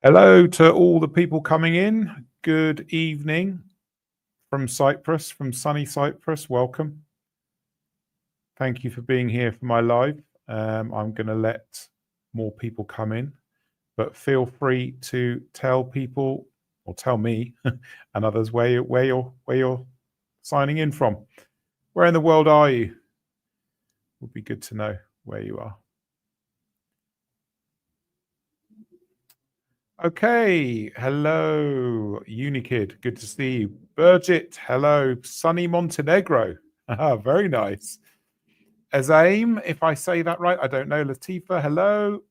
Hello to all the people coming in. Good evening from Cyprus, from sunny Cyprus. Welcome. Thank you for being here for my live. I'm going to let more people come in, but feel free to tell people or tell me and others where you're signing in from. Where in the world are you? Would be good to know where you are. Okay, hello, Unikid. Good to see you. Birgit, hello. Sunny Montenegro. Very nice. Azaim, if I say that right, I don't know. Latifa, hello.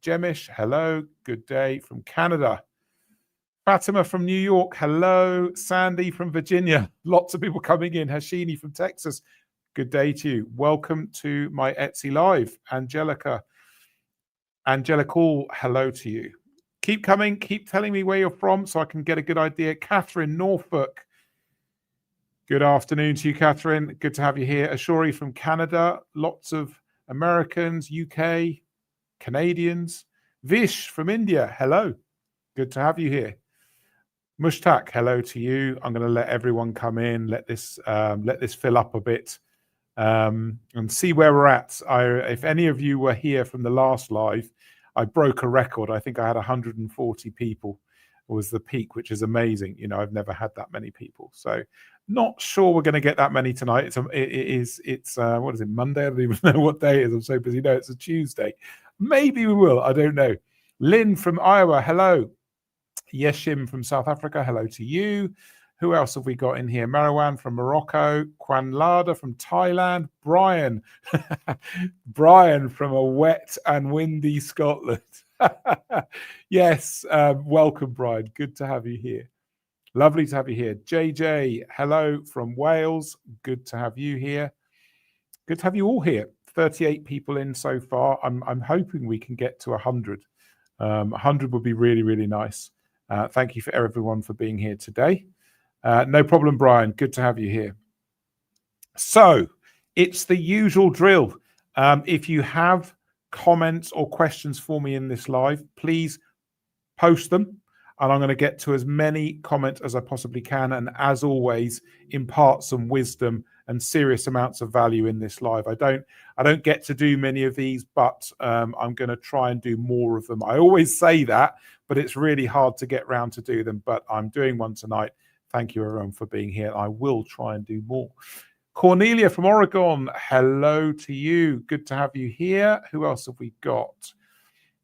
Jemish, hello. Good day from Canada. Fatima from New York, hello. Sandy from Virginia. Lots of people coming in. Hashini from Texas. Good day to you. Welcome to my Etsy Live. Angelica, hello to you. Keep coming. Keep telling me where you're from so I can get a good idea. Catherine, Norfolk. Good afternoon to you, Catherine. Good to have you here. Ashori from Canada. Lots of Americans, UK, Canadians. Vish from India. Hello. Good to have you here. Mushtaq, hello to you. I'm going to let everyone come in. Let this fill up a bit and see where we're at. If any of you were here from the last live, I broke a record. I think I had 140 people was the peak, which is amazing. You know, I've never had that many people. So not sure we're going to get that many tonight. It's what is it, Monday? I don't even know what day it is. I'm so busy. No, it's a Tuesday. Maybe we will. I don't know. Lynn from Iowa, hello. Yeshim from South Africa, hello to you. Who else have we got in here? Marwan from Morocco, Kwan Lada from Thailand, Brian. Brian from a wet and windy Scotland. Yes, welcome, Brian. Good to have you here. Lovely to have you here. JJ, hello from Wales. Good to have you here. Good to have you all here. 38 people in so far. I'm hoping we can get to 100. 100 would be really, really nice. Thank you for everyone for being here today. No problem, Brian. Good to have you here. So it's the usual drill. If you have comments or questions for me in this live, please post them. And I'm going to get to as many comments as I possibly can. And as always, impart some wisdom and serious amounts of value in this live. I don't get to do many of these, but I'm going to try and do more of them. I always say that, but it's really hard to get round to do them. But I'm doing one tonight. Thank you, everyone, for being here. I will try and do more. Cornelia from Oregon, hello to you. Good to have you here. Who else have we got?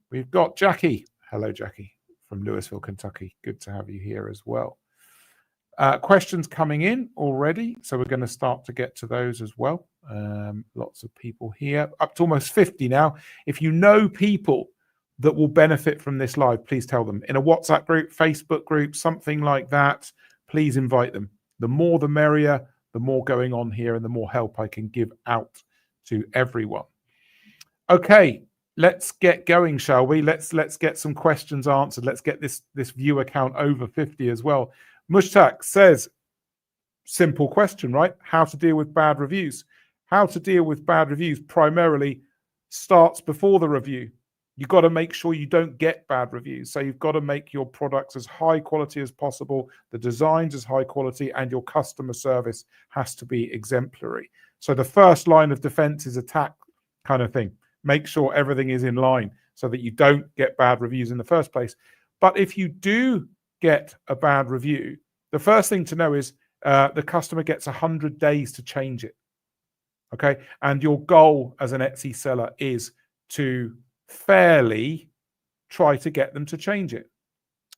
We've got Jackie. Hello, Jackie, from Louisville, Kentucky. Good to have you here as well. Questions coming in already, so we're going to start to get to those as well. Lots of people here, up to almost 50 now. If you know people that will benefit from this live, please tell them. In a WhatsApp group, Facebook group, something like that, please invite them. The more the merrier, the more going on here and the more help I can give out to everyone. Okay, let's get going, shall we? Let's get some questions answered. Let's get this viewer count over 50 as well. Mushtaq says, simple question, right? How to deal with bad reviews. How to deal with bad reviews primarily starts before the review. You've got to make sure you don't get bad reviews. So you've got to make your products as high quality as possible, the designs as high quality, and your customer service has to be exemplary. So the first line of defense is attack kind of thing. Make sure everything is in line so that you don't get bad reviews in the first place. But if you do get a bad review, the first thing to know is the customer gets 100 days to change it. Okay. And your goal as an Etsy seller is to fairly try to get them to change it.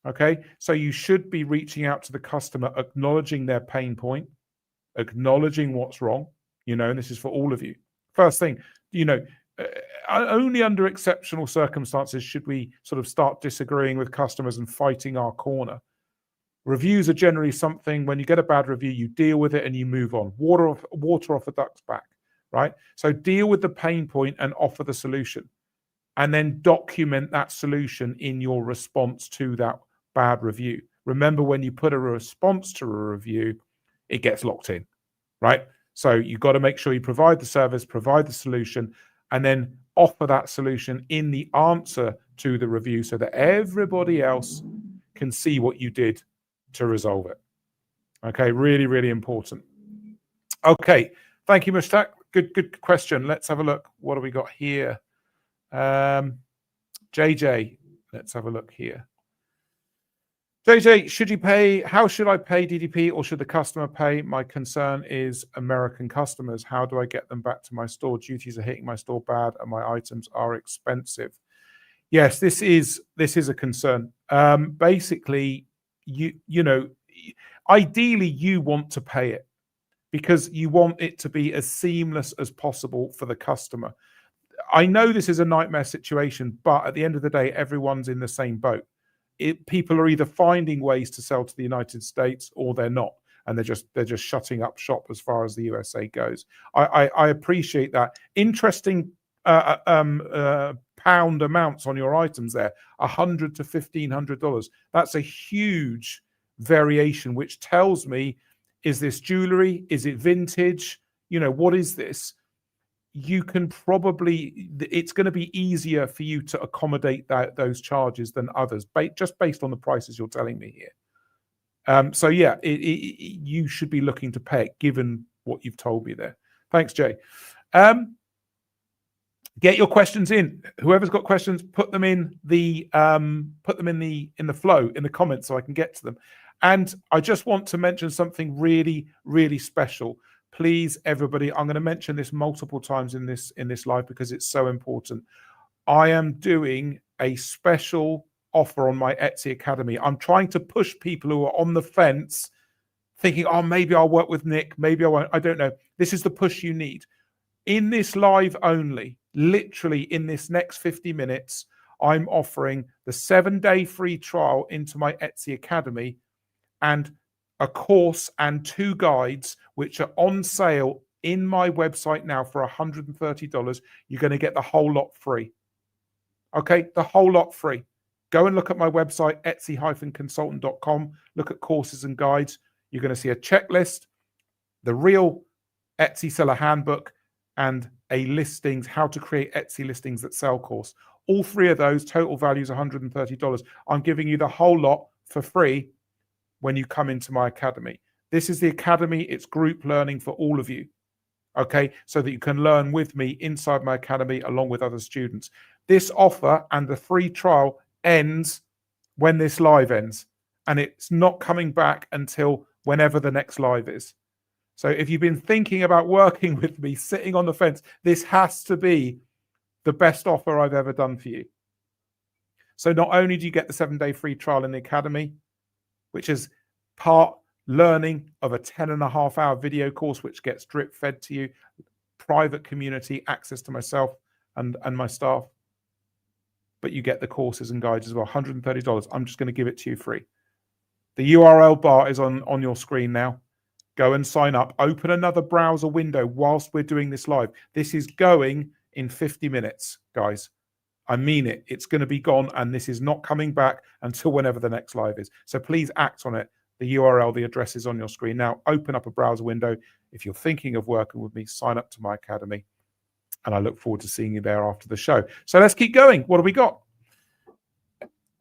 Okay. So you should be reaching out to the customer, acknowledging their pain point, acknowledging what's wrong, and this is for all of you. First thing, only under exceptional circumstances should we sort of start disagreeing with customers and fighting our corner. Reviews are generally something, when you get a bad review, you deal with it and you move on. Water off a duck's back, right? So deal with the pain point and offer the solution. And then document that solution in your response to that bad review. Remember, when you put a response to a review, it gets locked in, right? So you've got to make sure you provide the service, provide the solution, and then offer that solution in the answer to the review so that everybody else can see what you did to resolve it. Okay, really, really important. Okay, thank you, Mushtaq. Good question. Let's have a look. What do we got here? JJ, let's have a look here. JJ, how should I pay DDP, or should the customer pay? My concern is American customers. How do I get them back to my store? Duties are hitting my store bad and my items are expensive. Yes, this is a concern. Basically, you know, ideally you want to pay it because you want it to be as seamless as possible for the customer. I know this is a nightmare situation, but at the end of the day, everyone's in the same boat. People are either finding ways to sell to the United States or they're not, and they're just shutting up shop as far as the USA goes. I appreciate that. Interesting pound amounts on your items there, $100 to $1,500. That's a huge variation, which tells me, is this jewelry? Is it vintage? You know, what is this? You can probably, it's going to be easier for you to accommodate those charges than others, just based on the prices you're telling me here. So yeah, you should be looking to pay it, given what you've told me there. Thanks, Jay. Get your questions in. Whoever's got questions, put them in the flow in the comments so I can get to them. And I just want to mention something really, really special. Please, everybody, I'm going to mention this multiple times in this live because it's so important. I am doing a special offer on my Etsy Academy. I'm trying to push people who are on the fence, thinking, oh, maybe I'll work with Nick, maybe I won't. I don't know. This is the push you need. In this live only, literally in this next 50 minutes, I'm offering the 7-day free trial into my Etsy Academy and a course and 2 guides, which are on sale in my website now for $130. You're going to get the whole lot free. Okay, the whole lot free. Go and look at my website, etsy-consultant.com. Look at courses and guides. You're going to see a checklist, the real Etsy seller handbook, and a listings, how to create Etsy listings that sell course. All 3 of those, total value is $130. I'm giving you the whole lot for free when you come into my academy. This is the academy. It's group learning for all of you, okay? So that you can learn with me inside my academy along with other students. This offer and the free trial ends when this live ends, and it's not coming back until whenever the next live is. So if you've been thinking about working with me, sitting on the fence, this has to be the best offer I've ever done for you. So not only do you get the 7-day free trial in the academy, which is part learning of a 10.5-hour video course, which gets drip fed to you, private community, access to myself and my staff, but you get the courses and guides as well, $130. I'm just going to give it to you free. The URL bar is on your screen now. Go and sign up. Open another browser window whilst we're doing this live. This is going in 50 minutes, guys. I mean it. It's going to be gone, and this is not coming back until whenever the next live is. So please act on it. The URL, the address is on your screen now. Open up a browser window. If you're thinking of working with me, sign up to my academy, and I look forward to seeing you there after the show. So let's keep going. What do we got?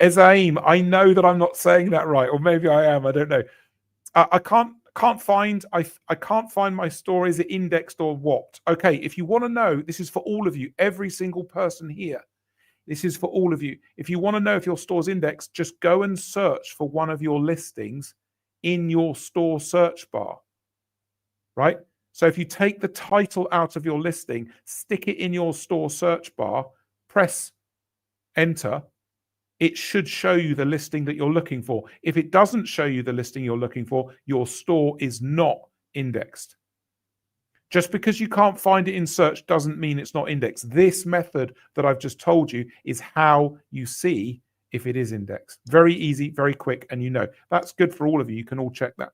Ezaim, I know that I'm not saying that right, or maybe I am. I don't know. I can't find my store. Is it indexed or what? Okay, if you want to know, this is for all of you, every single person here. This is for all of you. If you want to know if your store's indexed, just go and search for one of your listings in your store search bar, right? So if you take the title out of your listing, stick it in your store search bar, press enter, it should show you the listing that you're looking for. If it doesn't show you the listing you're looking for, your store is not indexed. Just because you can't find it in search doesn't mean it's not indexed. This method that I've just told you is how you see if it is indexed. Very easy, very quick, and you know. That's good for all of you. You can all check that.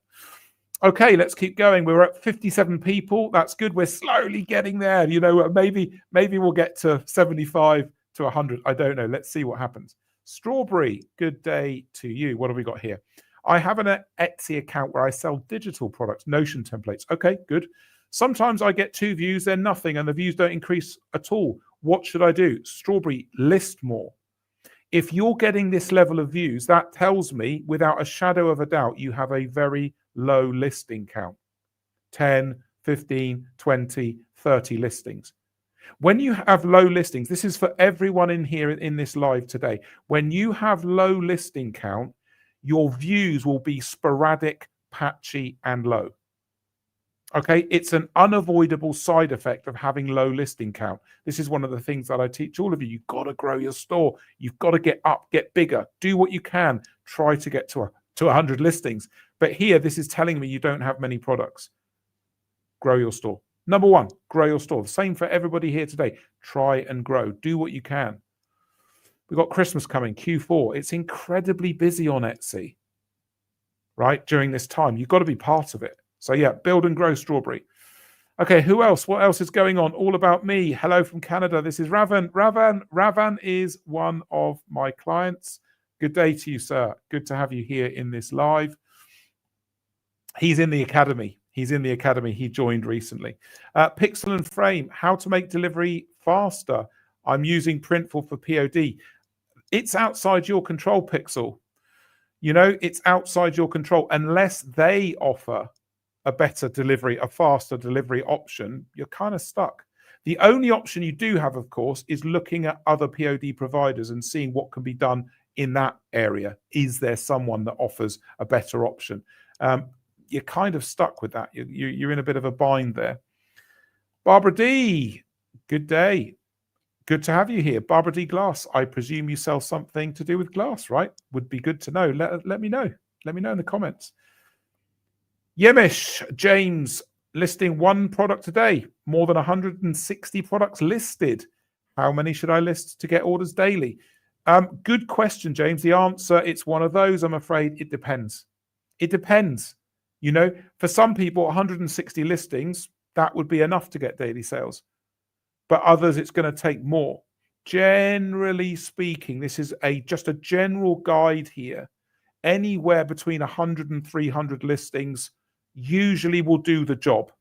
Okay, let's keep going. We're at 57 people. That's good. We're slowly getting there. You know, maybe we'll get to 75 to 100. I don't know. Let's see what happens. Strawberry, good day to you. What have we got here? I have an Etsy account where I sell digital products, Notion templates. Okay, good. Sometimes I get 2 views, then nothing, and the views don't increase at all. What should I do? Strawberry, list more. If you're getting this level of views, that tells me without a shadow of a doubt, you have a very low listing count. 10, 15, 20, 30 listings. When you have low listings, this is for everyone in here in this live today. When you have low listing count, your views will be sporadic, patchy, and low. Okay, it's an unavoidable side effect of having low listing count. This is one of the things that I teach all of you. You've got to grow your store. You've got to get up, get bigger, do what you can. Try to get to 100 listings. But here, this is telling me you don't have many products. Grow your store. Number one, grow your store. The same for everybody here today. Try and grow. Do what you can. We've got Christmas coming, Q4. It's incredibly busy on Etsy, right? During this time, you've got to be part of it. So yeah, build and grow Strawberry. Okay, who else? What else is going on? All about me. Hello from Canada. This is Ravan. Ravan is one of my clients. Good day to you, sir. Good to have you here in this live. He's in the academy. He joined recently. Pixel and Frame, how to make delivery faster. I'm using Printful for POD. It's outside your control, Pixel. You know, it's outside your control. Unless they offer a better delivery, a faster delivery option, you're kind of stuck. The only option you do have, of course, is looking at other POD providers and seeing what can be done in that area. Is there someone that offers a better option? You're kind of stuck with that. You're in a bit of a bind there. Barbara D, good day. Good to have you here. Barbara D Glass, I presume you sell something to do with glass, right? Would be good to know. Let me know. Let me know in the comments. Yemish James, listing one product a day. More than 160 products listed. How many should I list to get orders daily? Good question, James. The answer, it's one of those. I'm afraid it depends. It depends. You know, for some people, 160 listings, that would be enough to get daily sales. But others, it's going to take more. Generally speaking, this is just a general guide here. Anywhere between 100 and 300 listings usually will do the job.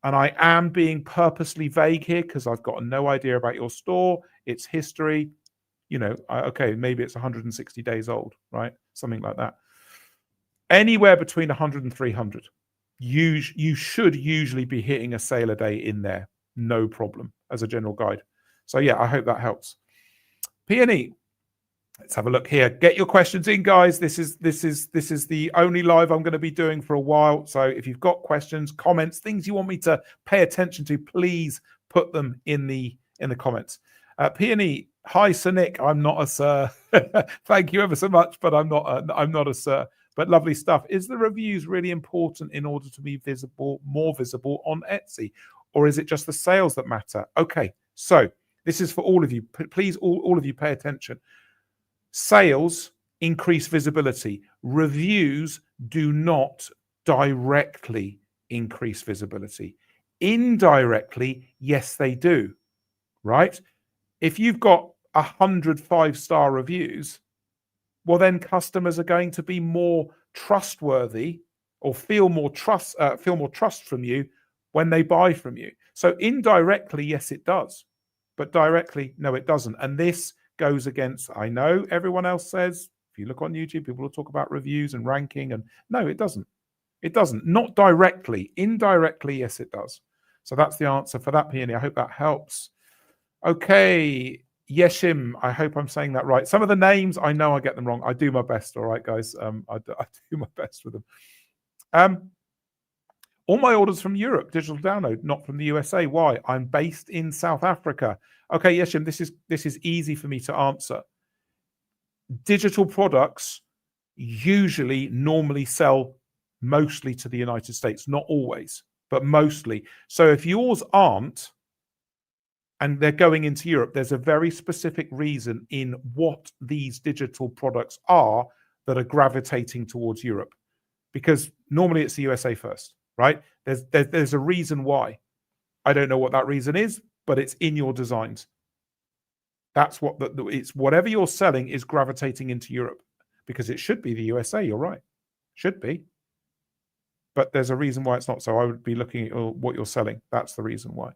And I am being purposely vague here because I've got no idea about your store, its history. You know, okay, maybe it's 160 days old, right? Something like that. Anywhere between 100 and 300. You should usually be hitting a sale a day in there. No problem as a general guide. So yeah, I hope that helps. Peony, let's have a look here. Get your questions in, guys. This is the only live I'm going to be doing for a while. So if you've got questions, comments, things you want me to pay attention to, please put them in the comments. Peony, hi, Sir Nick. I'm not a sir. Thank you ever so much, but I'm not a sir. But lovely stuff. Is the reviews really important in order to be visible, more visible on Etsy? Or is it just the sales that matter? Okay, so this is for all of you. Please, all of you, pay attention. Sales increase visibility. Reviews do not directly increase visibility. Indirectly, yes, they do, right? If you've got 100 5-star reviews, well, then customers are going to be more trustworthy or feel more trust from you when they buy from you. So indirectly, yes, it does. But directly, no, it doesn't. And this goes against, I know everyone else says, if you look on YouTube, people will talk about reviews and ranking. And no, it doesn't. It doesn't. Not directly. Indirectly, yes, it does. So that's the answer for that, Peony. I hope that helps. Okay. Yeshim, I hope I'm saying that right. Some of the names, I know I get them wrong. I do my best. All right, guys. I do my best with them. All my orders from Europe, digital download, not from the USA. Why? I'm based in South Africa. Okay, Yeshim, this is easy for me to answer. Digital products usually normally sell mostly to the United States, not always, but mostly. So if yours aren't, and they're going into Europe, there's a very specific reason in what these digital products are that are gravitating towards Europe. Because normally it's the USA first, right? There's a reason why. I don't know what that reason is, but it's in your designs. That's what it's whatever you're selling is gravitating into Europe, because it should be the USA. You're right, should be, but there's a reason why it's not. So I would be looking at what you're selling. That's the reason why.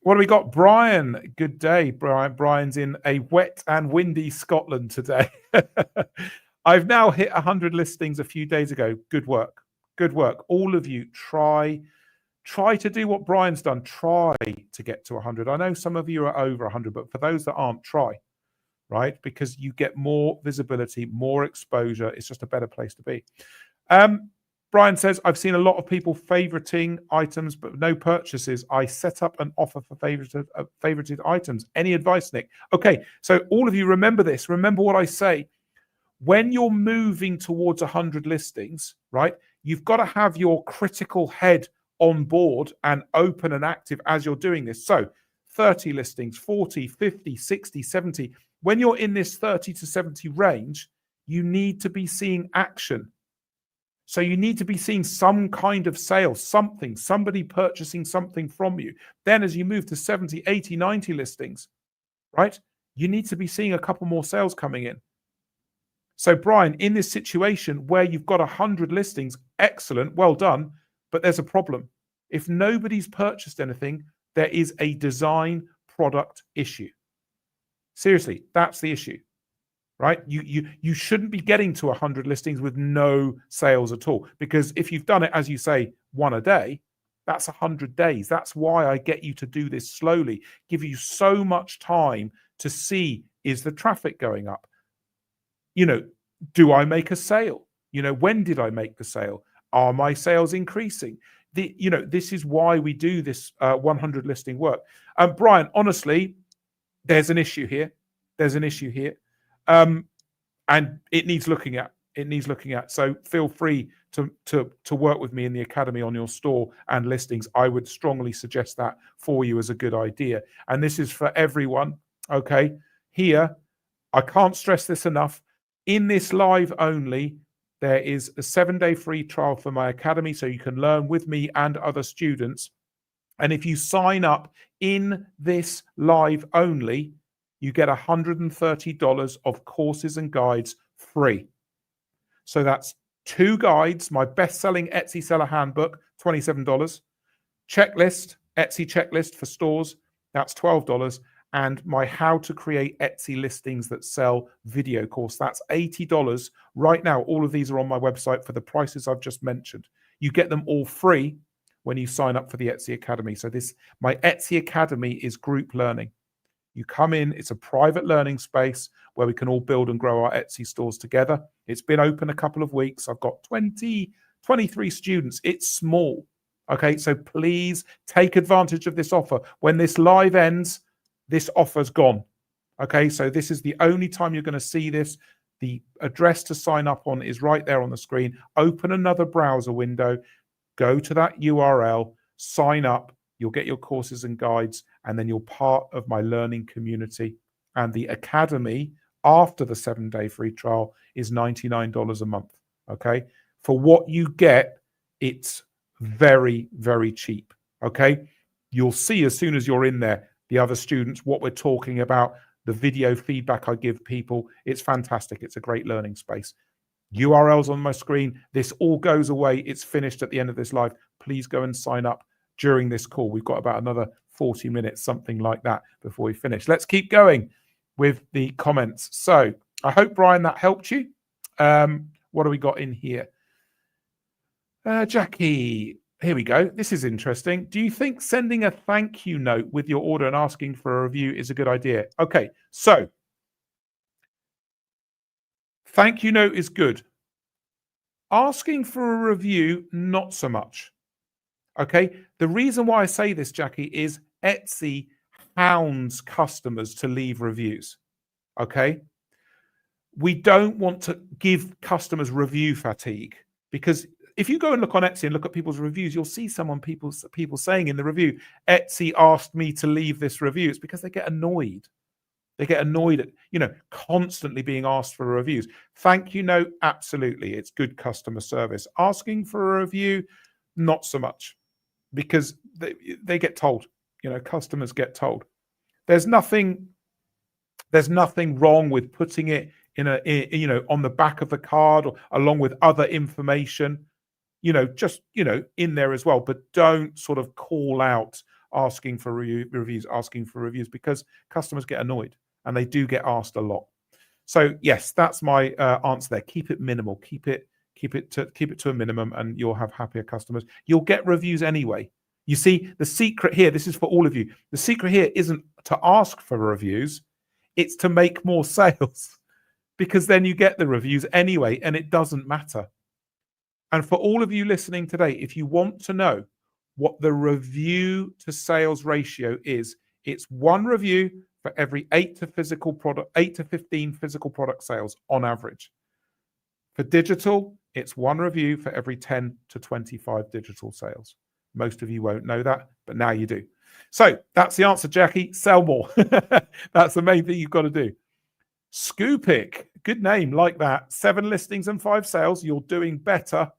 What do we got? Brian, good day. Brian's in a wet and windy Scotland today. I've now hit 100 listings a few days ago. Good work. Good work. All of you try to do what Brian's done. Try to get to 100. I know some of you are over 100, but for those that aren't, try, right? Because you get more visibility, more exposure. It's just a better place to be. Brian says, I've seen a lot of people favoriting items, but no purchases. I set up an offer for favorited items. Any advice, Nick? Okay, so all of you remember this. Remember what I say. When you're moving towards 100 listings, right, you've got to have your critical head on board and open and active as you're doing this. So 30 listings, 40, 50, 60, 70. When you're in this 30 to 70 range, you need to be seeing action. So you need to be seeing some kind of sale, somebody purchasing something from you. Then as you move to 70, 80, 90 listings, right, you need to be seeing a couple more sales coming in. So Brian, in this situation where you've got 100 listings, excellent, well done, but there's a problem. If nobody's purchased anything, there is a design product issue. Seriously, that's the issue. Right? You shouldn't be getting to 100 listings with no sales at all, because if you've done it, as you say, one a day, that's 100 days. That's why I get you to do this slowly, give you so much time to see, is the traffic going up? Do I make a sale? When did I make the sale? Are my sales increasing? This is why we do this 100 listing work. Brian, honestly, there's an issue here. And it needs looking at. So feel free to work with me in the academy on your store and listings. I would strongly suggest that for you as a good idea. And this is for everyone. Okay. Here, I can't stress this enough. In this live only, there is a 7-day free trial for my academy, so you can learn with me and other students. And if you sign up in this live only, you get $130 of courses and guides free. So that's 2 guides, my best-selling Etsy seller handbook, $27. Checklist, Etsy checklist for stores, that's $12. And my how to create Etsy listings that sell video course, that's $80. Right now, all of these are on my website for the prices I've just mentioned. You get them all free when you sign up for the Etsy Academy. So my Etsy Academy is group learning. You come in, it's a private learning space where we can all build and grow our Etsy stores together. It's been open a couple of weeks. I've got 23 students. It's small. Okay, so please take advantage of this offer. When this live ends, this offer's gone. Okay, so this is the only time you're going to see this. The address to sign up on is right there on the screen. Open another browser window, go to that URL, sign up. You'll get your courses and guides, and then you're part of my learning community. And the academy, after the 7-day free trial, is $99 a month. Okay, for what you get, it's very, very cheap. Okay, you'll see as soon as you're in there, the other students, what we're talking about, the video feedback I give people. It's fantastic. It's a great learning space. URLs on my screen. This all goes away. It's finished at the end of this live. Please go and sign up during this call. We've got about another 40 minutes, something like that, before we finish. Let's keep going with the comments. So I hope, Brian, that helped you. What do we got in here? Jackie, here we go. This is interesting. Do you think sending a thank you note with your order and asking for a review is a good idea? Okay, so thank you note is good. Asking for a review, not so much. Okay, the reason why I say this, Jackie, is Etsy hounds customers to leave reviews. Okay, we don't want to give customers review fatigue, because if you go and look on Etsy and look at people's reviews, you'll see people saying in the review, Etsy asked me to leave this review. It's because they get annoyed. They get annoyed at, constantly being asked for reviews. Thank you note, absolutely. It's good customer service. Asking for a review, not so much, because they get told, customers get told. There's nothing wrong with putting it on the back of the card or along with other information, just in there as well, but don't sort of call out asking for reviews, because customers get annoyed and they do get asked a lot. So yes, that's my answer there. Keep it minimal. Keep it to a minimum, and you'll have happier customers. You'll get reviews anyway. You see, the secret here, this is for all of you. The secret here isn't to ask for reviews, it's to make more sales, because then you get the reviews anyway, and it doesn't matter. And for all of you listening today, if you want to know what the review to sales ratio is, it's 1 review for every 8 to 15 physical product sales on average. For digital, it's 1 review for every 10 to 25 digital sales. Most of you won't know that, but now you do. So that's the answer, Jackie. Sell more. That's the main thing you've got to do. Scoopik, good name, like that. 7 listings and 5 sales. You're doing better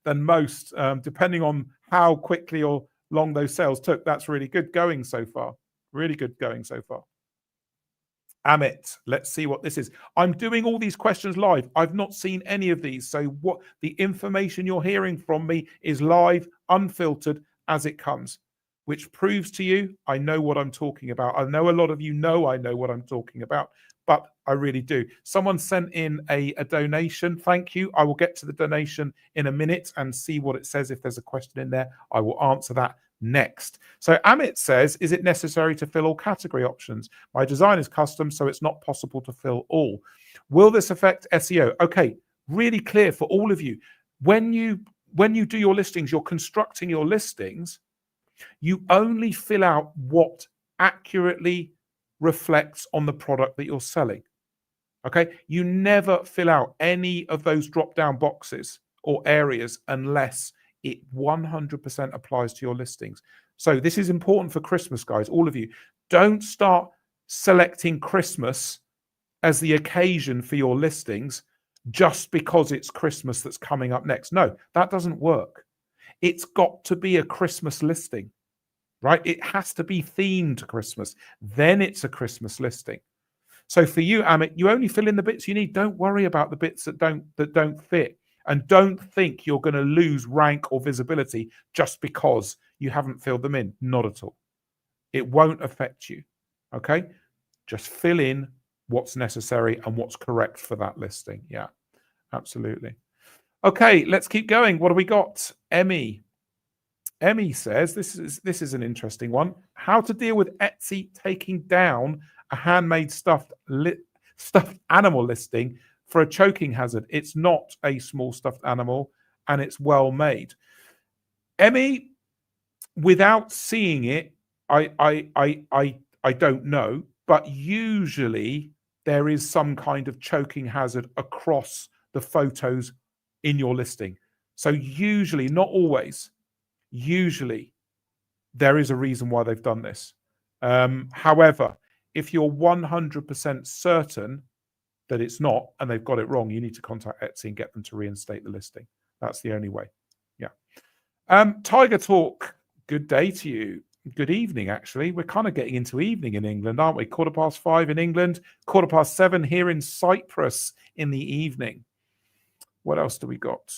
than most, depending on how quickly or long those sales took. That's really good going so far. Really good going so far. Amit, let's see what this is. I'm doing all these questions live. I've not seen any of these. So what the information you're hearing from me is live, unfiltered as it comes, which proves to you I know what I'm talking about. I know a lot of you know I know what I'm talking about, but I really do. Someone sent in a donation. Thank you. I will get to the donation in a minute and see what it says. If there's a question in there, I will answer that next. So Amit says, is it necessary to fill all category options? My design is custom, so it's not possible to fill all. Will this affect SEO? Okay, really clear for all of you. When you do your listings, you're constructing your listings, you only fill out what accurately reflects on the product that you're selling. Okay, you never fill out any of those drop-down boxes or areas unless it 100% applies to your listings. So this is important for Christmas, guys, all of you. Don't start selecting Christmas as the occasion for your listings just because it's Christmas that's coming up next. No, that doesn't work. It's got to be a Christmas listing, right? It has to be themed to Christmas. Then it's a Christmas listing. So for you, Amit, you only fill in the bits you need. Don't worry about the bits that don't fit. And don't think you're going to lose rank or visibility just because you haven't filled them in. Not at all. It won't affect you. Okay? Just fill in what's necessary and what's correct for that listing. Yeah, absolutely. Okay, let's keep going. What do we got? Emmy says, this is an interesting one. How to deal with Etsy taking down a handmade stuffed animal listing for a choking hazard. It's not a small stuffed animal and it's well made. Emmy, without seeing it, I don't know, but usually there is some kind of choking hazard across the photos in your listing. So usually, not always, usually there is a reason why they've done this. However, if you're 100% certain that it's not and they've got it wrong, you need to contact Etsy and get them to reinstate the listing. That's the only way. Yeah. Tiger Talk, good day to you. Good evening, actually. We're kind of getting into evening in England, aren't we? 5:15 in England, 7:15 here in Cyprus in the evening. What else do we got?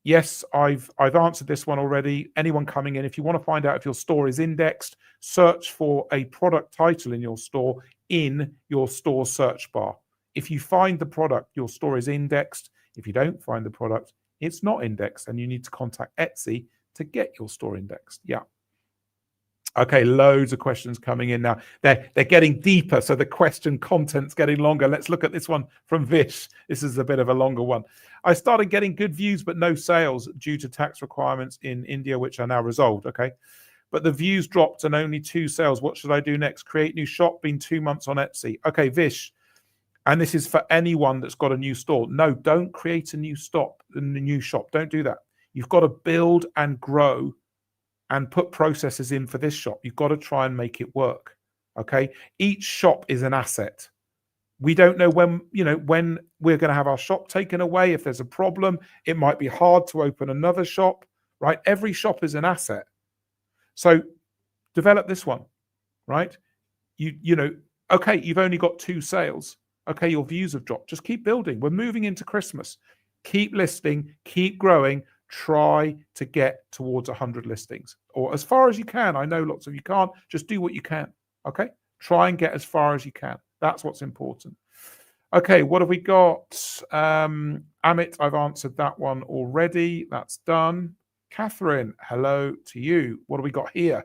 Yes, I've answered this one already. Anyone coming in, if you want to find out if your store is indexed, search for a product title in your store in your store search bar. If you find the product, your store is indexed. If you don't find the product, it's not indexed, and you need to contact Etsy to get your store indexed. Yeah. Okay, loads of questions coming in now. They're getting deeper, so the question content's getting longer. Let's look at this one from Vish. This is a bit of a longer one. I started getting good views but no sales due to tax requirements in India, which are now resolved. Okay, but the views dropped and only 2 sales. What should I do next? Create new shop. Been 2 months on Etsy. Okay, Vish, and this is for anyone that's got a new store. No, don't create a new shop. Don't do that. You've got to build and grow and put processes in for this shop. You've got to try and make it work. Okay. Each shop is an asset. We don't know when we're going to have our shop taken away. If there's a problem, it might be hard to open another shop, right? Every shop is an asset. So develop this one, right? Okay, you've only got 2 sales. Okay, your views have dropped. Just keep building. We're moving into Christmas. Keep listing, keep growing, try to get towards 100 listings, or as far as you can. I know lots of you can't. Just do what you can. Okay, try and get as far as you can. That's what's important. Okay, what have we got? Amit, I've answered that one already. That's done. Catherine, hello to you. What have we got here?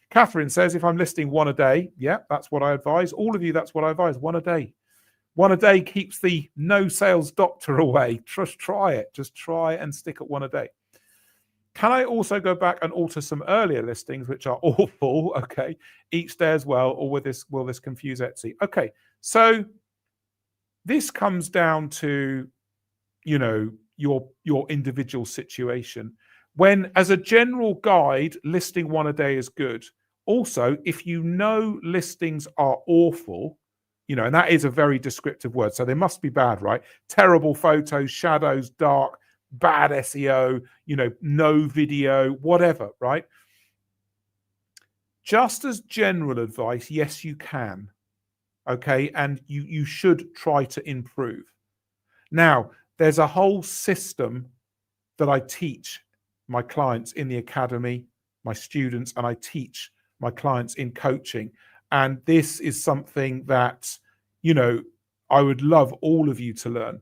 Catherine says, if I'm listing one a day, yeah, that's what I advise. All of you, that's what I advise. One a day. One a day keeps the no sales doctor away. Just try it. Just try and stick at one a day. Can I also go back and alter some earlier listings, which are awful, okay, each day as well, or will this confuse Etsy? Okay, so this comes down to, you know, your individual situation. When, as a general guide, listing one a day is good. Also, if you know listings are awful, you know, and that is a very descriptive word, so they must be bad, right? Terrible photos, shadows, dark, bad SEO, you know, no video, whatever, right? Just as general advice, yes, you can, okay? And you should try to improve. Now, there's a whole system that I teach my clients in the academy, my students, and I teach my clients in coaching. And this is something that, you know, I would love all of you to learn.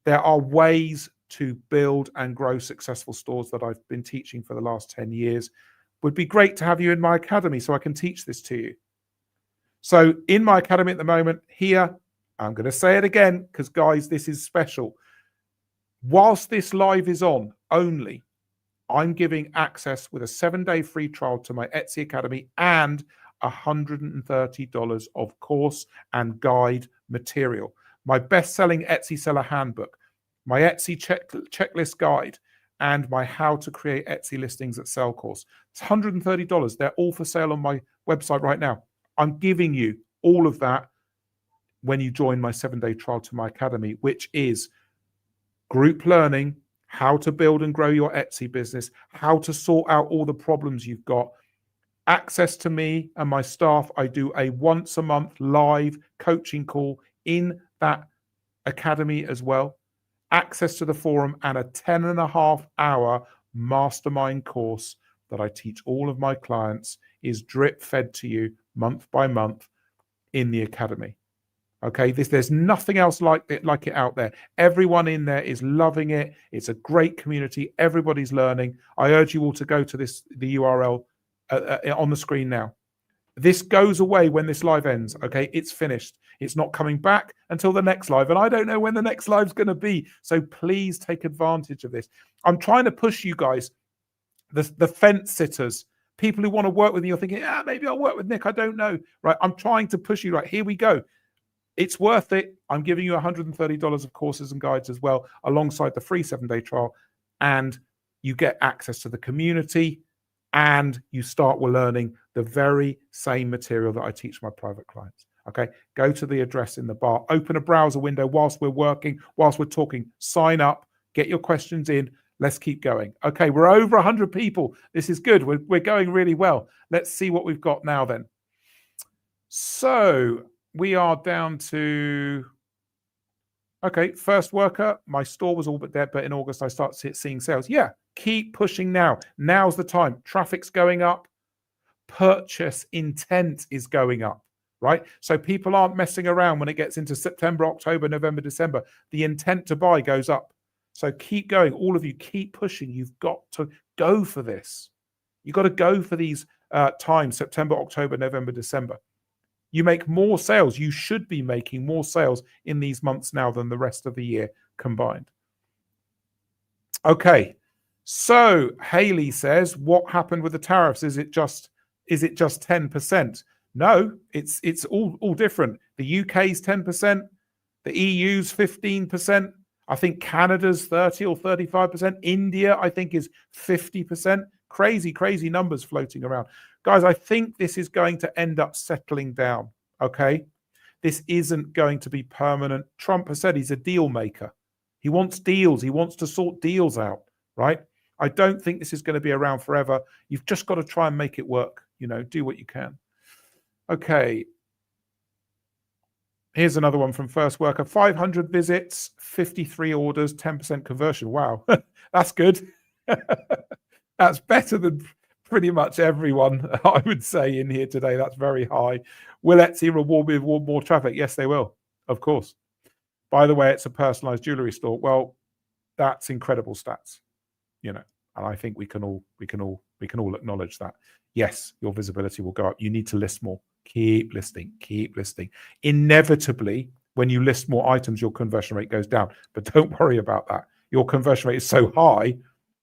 There are ways to build and grow successful stores that I've been teaching for the last 10 years. Would be great to have you in my academy so I can teach this to you. So in my academy at the moment here, I'm going to say it again because, guys, this is special. Whilst this live is on only, I'm giving access with a 7-day free trial to my Etsy Academy and $130 of course and guide material. My best-selling Etsy seller handbook, my Etsy checklist guide, and my how to create Etsy listings at sell course. It's $130. They're all for sale on my website right now. I'm giving you all of that when you join my 7-day trial to my academy, which is group learning, how to build and grow your Etsy business, how to sort out all the problems you've got, access to me and my staff. I do a once a month live coaching call in that academy as well, access to the forum, and a 10.5-hour mastermind course that I teach all of my clients is drip fed to you month by month in the academy. Okay, there's nothing else like it out there. Everyone in there is loving it. It's a great community. Everybody's learning. I urge you all to go to the URL on the screen now. This goes away when this live ends. Okay, it's finished. It's not coming back until the next live, and I don't know when the next live's going to be. So please take advantage of this. I'm trying to push you guys, the fence sitters, people who want to work with me. You're thinking, maybe I'll work with Nick. I don't know. Right? I'm trying to push you. Right, here we go. It's worth it. I'm giving you $130 of courses and guides as well, alongside the free 7-day trial. And you get access to the community and you start learning the very same material that I teach my private clients. Okay, go to the address in the bar, open a browser window whilst we're working, whilst we're talking, sign up, get your questions in. Let's keep going. Okay, we're over 100 people. This is good. We're going really well. Let's see what we've got now then. So we are down to, okay, first worker. My store was all but dead, but in August I start seeing sales. Yeah, keep pushing now. Now's the time. Traffic's going up. Purchase intent is going up, right? So people aren't messing around when it gets into September, October, November, December. The intent to buy goes up. So keep going. All of you, keep pushing. You've got to go for this. You've got to go for these times, September, October, November, December. You make more sales. You should be making more sales in these months now than the rest of the year combined. Okay. So Haley says, what happened with the tariffs? Is it just 10%? No, it's all different. The UK's 10%, the EU's 15%. I think Canada's 30 or 35%. India, I think, is 50%. Crazy numbers floating around. Guys, I think this is going to end up settling down, okay? This isn't going to be permanent. Trump has said he's a deal maker. He wants deals. He wants to sort deals out, right? I don't think this is going to be around forever. You've just got to try and make it work. You know, do what you can. Okay. Here's another one from First Worker. 500 visits, 53 orders, 10% conversion. Wow, that's good. That's better than pretty much everyone, I would say, in here today. That's very high. Will Etsy reward me with more traffic? Yes, they will, of course. By the way, it's a personalized jewelry store. Well, that's incredible stats, and I think we can all acknowledge that. Yes, your visibility will go up. You need to list more. Keep listing. Inevitably, when you list more items, your conversion rate goes down. But don't worry about that. Your conversion rate is so high,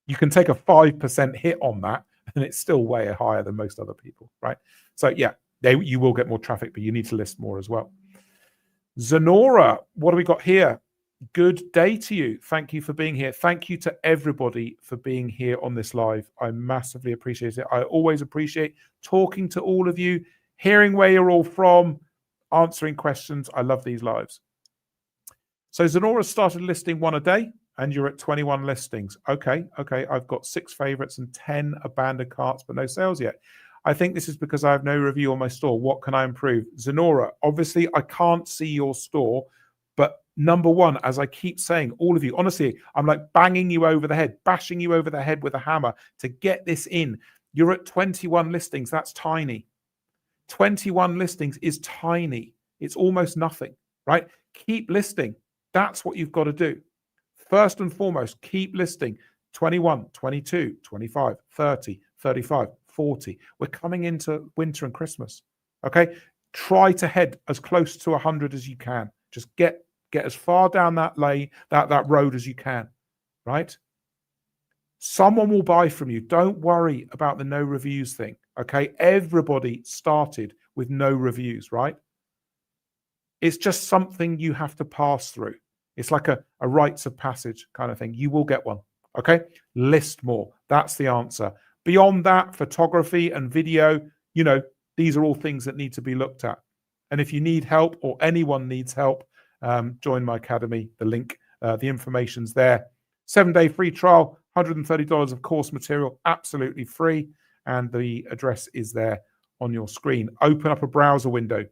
you can take a 5% hit on that, and it's still way higher than most other people, right? So yeah, you will get more traffic, but you need to list more as well. Zenora, what do we got here? Good day to you. Thank you for being here. Thank you to everybody for being here on this live. I massively appreciate it. I always appreciate talking to all of you, hearing where you're all from, answering questions. I love these lives. So Zenora started listing one a day, and you're at 21 listings. Okay. I've got 6 favorites and 10 abandoned carts, but no sales yet. I think this is because I have no review on my store. What can I improve? Zenora, obviously I can't see your store, but number one, as I keep saying, all of you, honestly, I'm like bashing you over the head with a hammer to get this in. You're at 21 listings. That's tiny. 21 listings is tiny. It's almost nothing, right? Keep listing. That's what you've got to do. First and foremost, keep listing. 21, 22, 25, 30, 35, 40. We're coming into winter and Christmas. Okay. Try to head as close to 100 as you can. Just get as far down that lane, that road as you can. Right? Someone will buy from you. Don't worry about the no reviews thing. Okay. Everybody started with no reviews, right? It's just something you have to pass through. It's like a rites of passage kind of thing. You will get one. Okay. List more. That's the answer. Beyond that, photography and video, these are all things that need to be looked at. And if you need help or anyone needs help, join my academy. The link, the information's there. 7-day free trial, $130 of course material, absolutely free. And the address is there on your screen. Open up a browser window.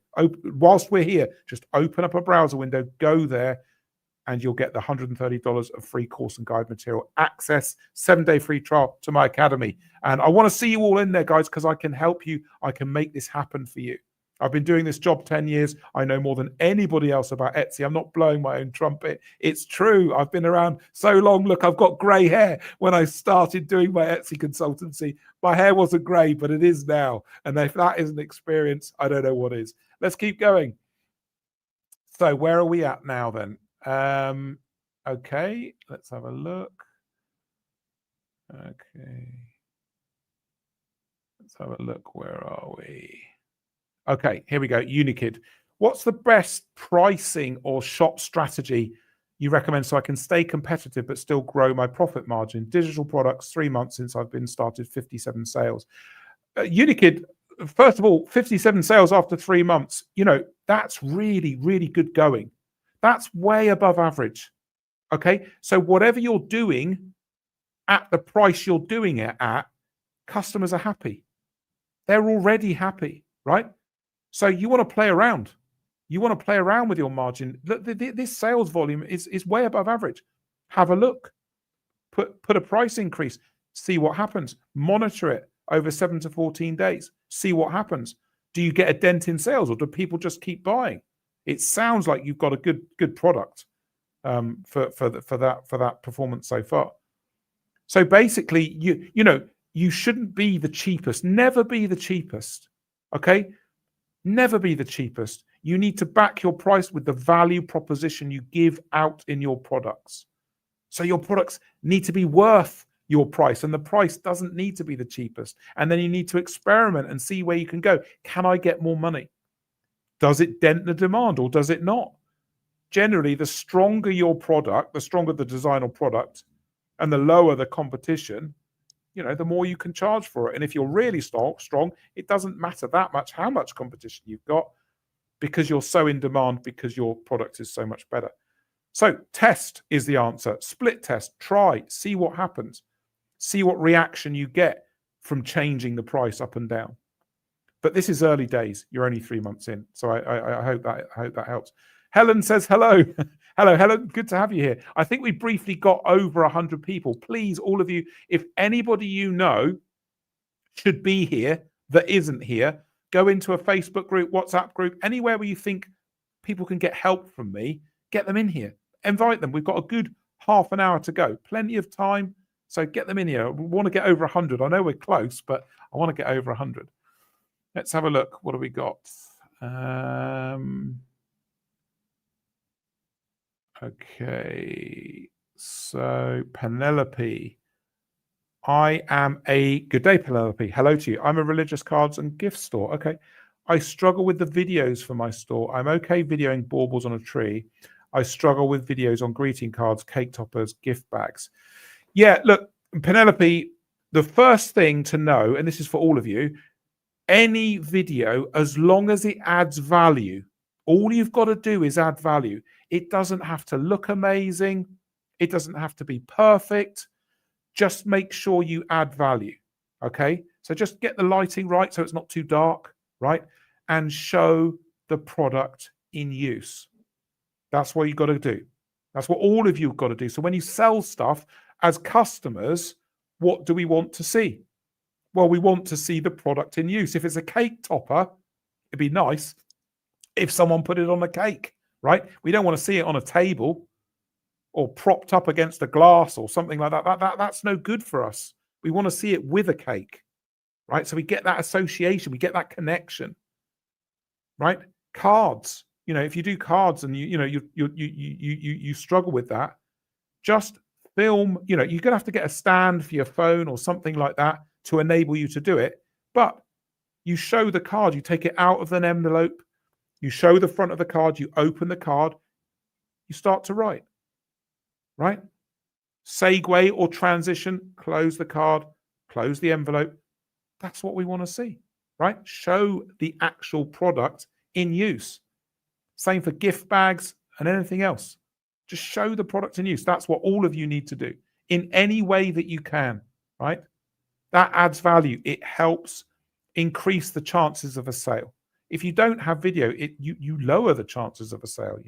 Whilst we're here, just open up a browser window, go there, and you'll get the $130 of free course and guide material, access, 7-day free trial to my academy. And I want to see you all in there, guys, because I can help you. I can make this happen for you. I've been doing this job 10 years. I know more than anybody else about Etsy. I'm not blowing my own trumpet. It's true. I've been around so long. Look, I've got gray hair. When I started doing my Etsy consultancy, my hair wasn't gray, but it is now. And if that isn't experience, I don't know what is. Let's keep going. So where are we at now then? Okay, let's have a look. Okay, let's have a look. Where are we? Okay, here we go. Unikid. What's the best pricing or shop strategy you recommend so I can stay competitive but still grow my profit margin? Digital products, 3 months since I've been started, 57 sales. Unikid, first of all, 57 sales after 3 months. That's really, really good going. That's way above average. Okay. So whatever you're doing at the price you're doing it at, customers are happy. They're already happy, right? So you want to play around. You want to play around with your margin. This sales volume is way above average. Have a look. Put a price increase. See what happens. Monitor it over 7 to 14 days. See what happens. Do you get a dent in sales, or do people just keep buying? It sounds like you've got a good product for that performance so far. So basically, you shouldn't be the cheapest. Never be the cheapest. Okay, never be the cheapest. You need to back your price with the value proposition you give out in your products. So your products need to be worth your price, and the price doesn't need to be the cheapest. And then you need to experiment and see where you can go. Can I get more money? Does it dent the demand or does it not? Generally, the stronger your product, the stronger the design or product, and the lower the competition, the more you can charge for it. And if you're really strong, it doesn't matter that much how much competition you've got, because you're so in demand, because your product is so much better. So test is the answer. Split test, try, see what happens. See what reaction you get from changing the price up and down. But this is early days. You're only 3 months in. So I hope that helps. Helen says hello. Hello, Helen. Good to have you here. I think we briefly got over 100 people. Please, all of you, if anybody you know should be here that isn't here, go into a Facebook group, WhatsApp group, anywhere where you think people can get help from me, get them in here. Invite them. We've got a good half an hour to go. Plenty of time. So get them in here. We want to get over 100. I know we're close, but I want to get over 100. Let's have a look. What do we got? Okay. So Penelope. I am a good day, Penelope. Hello to you. I'm a religious cards and gift store. Okay. I struggle with the videos for my store. I'm okay videoing baubles on a tree. I struggle with videos on greeting cards, cake toppers, gift bags. Yeah, look, Penelope, the first thing to know, and this is for all of you, any video, as long as it adds value, all you've got to do is add value. It doesn't have to look amazing. It doesn't have to be perfect. Just make sure you add value. Okay. So just get the lighting right so it's not too dark, right? And show the product in use. That's what you've got to do. That's what all of you have got to do. So when you sell stuff as customers, what do we want to see? Well, we want to see the product in use. If it's a cake topper, it'd be nice if someone put it on a cake, right? We don't want to see it on a table or propped up against a glass or something like that. That's no good for us. We want to see it with a cake, right? So we get that association, we get that connection, right? Cards, if you do cards and you struggle with that, just film. You're gonna have to get a stand for your phone or something like that to enable you to do it. But you show the card, you take it out of an envelope, you show the front of the card, you open the card, you start to write. Right? Segue or transition, close the card, close the envelope. That's what we want to see, right? Show the actual product in use. Same for gift bags and anything else. Just show the product in use. That's what all of you need to do in any way that you can, right? That adds value. It helps increase the chances of a sale. If you don't have video, you lower the chances of a sale,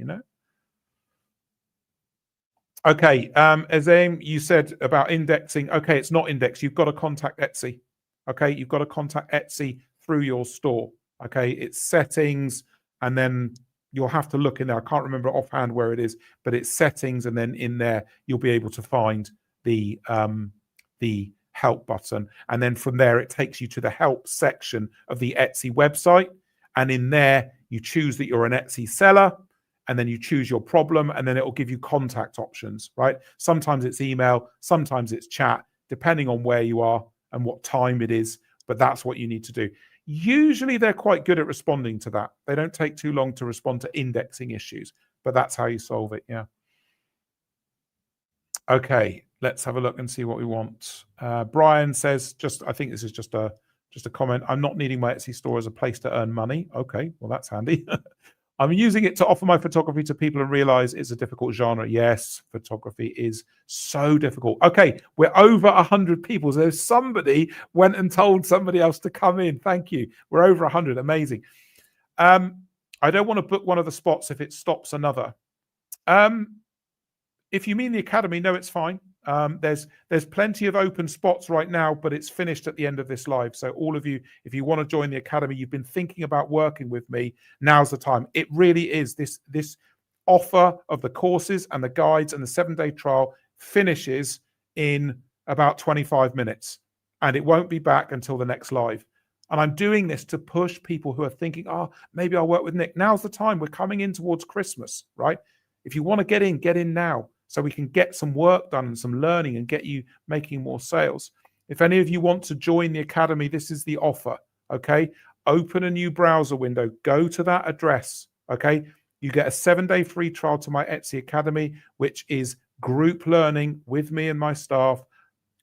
Okay, Azim, you said about indexing. Okay, it's not indexed. You've got to contact Etsy. Okay, you've got to contact Etsy through your store. Okay, it's settings, and then you'll have to look in there. I can't remember offhand where it is, but it's settings, and then in there you'll be able to find the help button, and then from there it takes you to the help section of the Etsy website, and in there you choose that you're an Etsy seller. And then you choose your problem, and then it will give you contact options, right? Sometimes it's email, sometimes it's chat, depending on where you are and what time it is, but that's what you need to do. Usually they're quite good at responding to that. They don't take too long to respond to indexing issues, but that's how you solve it, yeah. Okay, let's have a look and see what we want. Brian says, I think this is just a comment. I'm not needing my Etsy store as a place to earn money. Okay, well, that's handy. I'm using it to offer my photography to people and realize it's a difficult genre. Yes, photography is so difficult. Okay, we're over 100 people. So somebody went and told somebody else to come in. Thank you. We're over 100. Amazing. I don't want to book one of the spots if it stops another. If you mean the academy, no, it's fine. There's plenty of open spots right now, but it's finished at the end of this live. So all of you, if you want to join the academy, you've been thinking about working with me, now's the time. It really is. This offer of the courses and the guides and the 7-day trial finishes in about 25 minutes, and it won't be back until the next live. And I'm doing this to push people who are thinking, maybe I'll work with Nick. Now's the time. We're coming in towards Christmas, right? If you want to get in now, so we can get some work done and some learning and get you making more sales. If any of you want to join the academy, this is the offer, okay? Open a new browser window, go to that address, okay? You get a 7-day free trial to my Etsy Academy, which is group learning with me and my staff.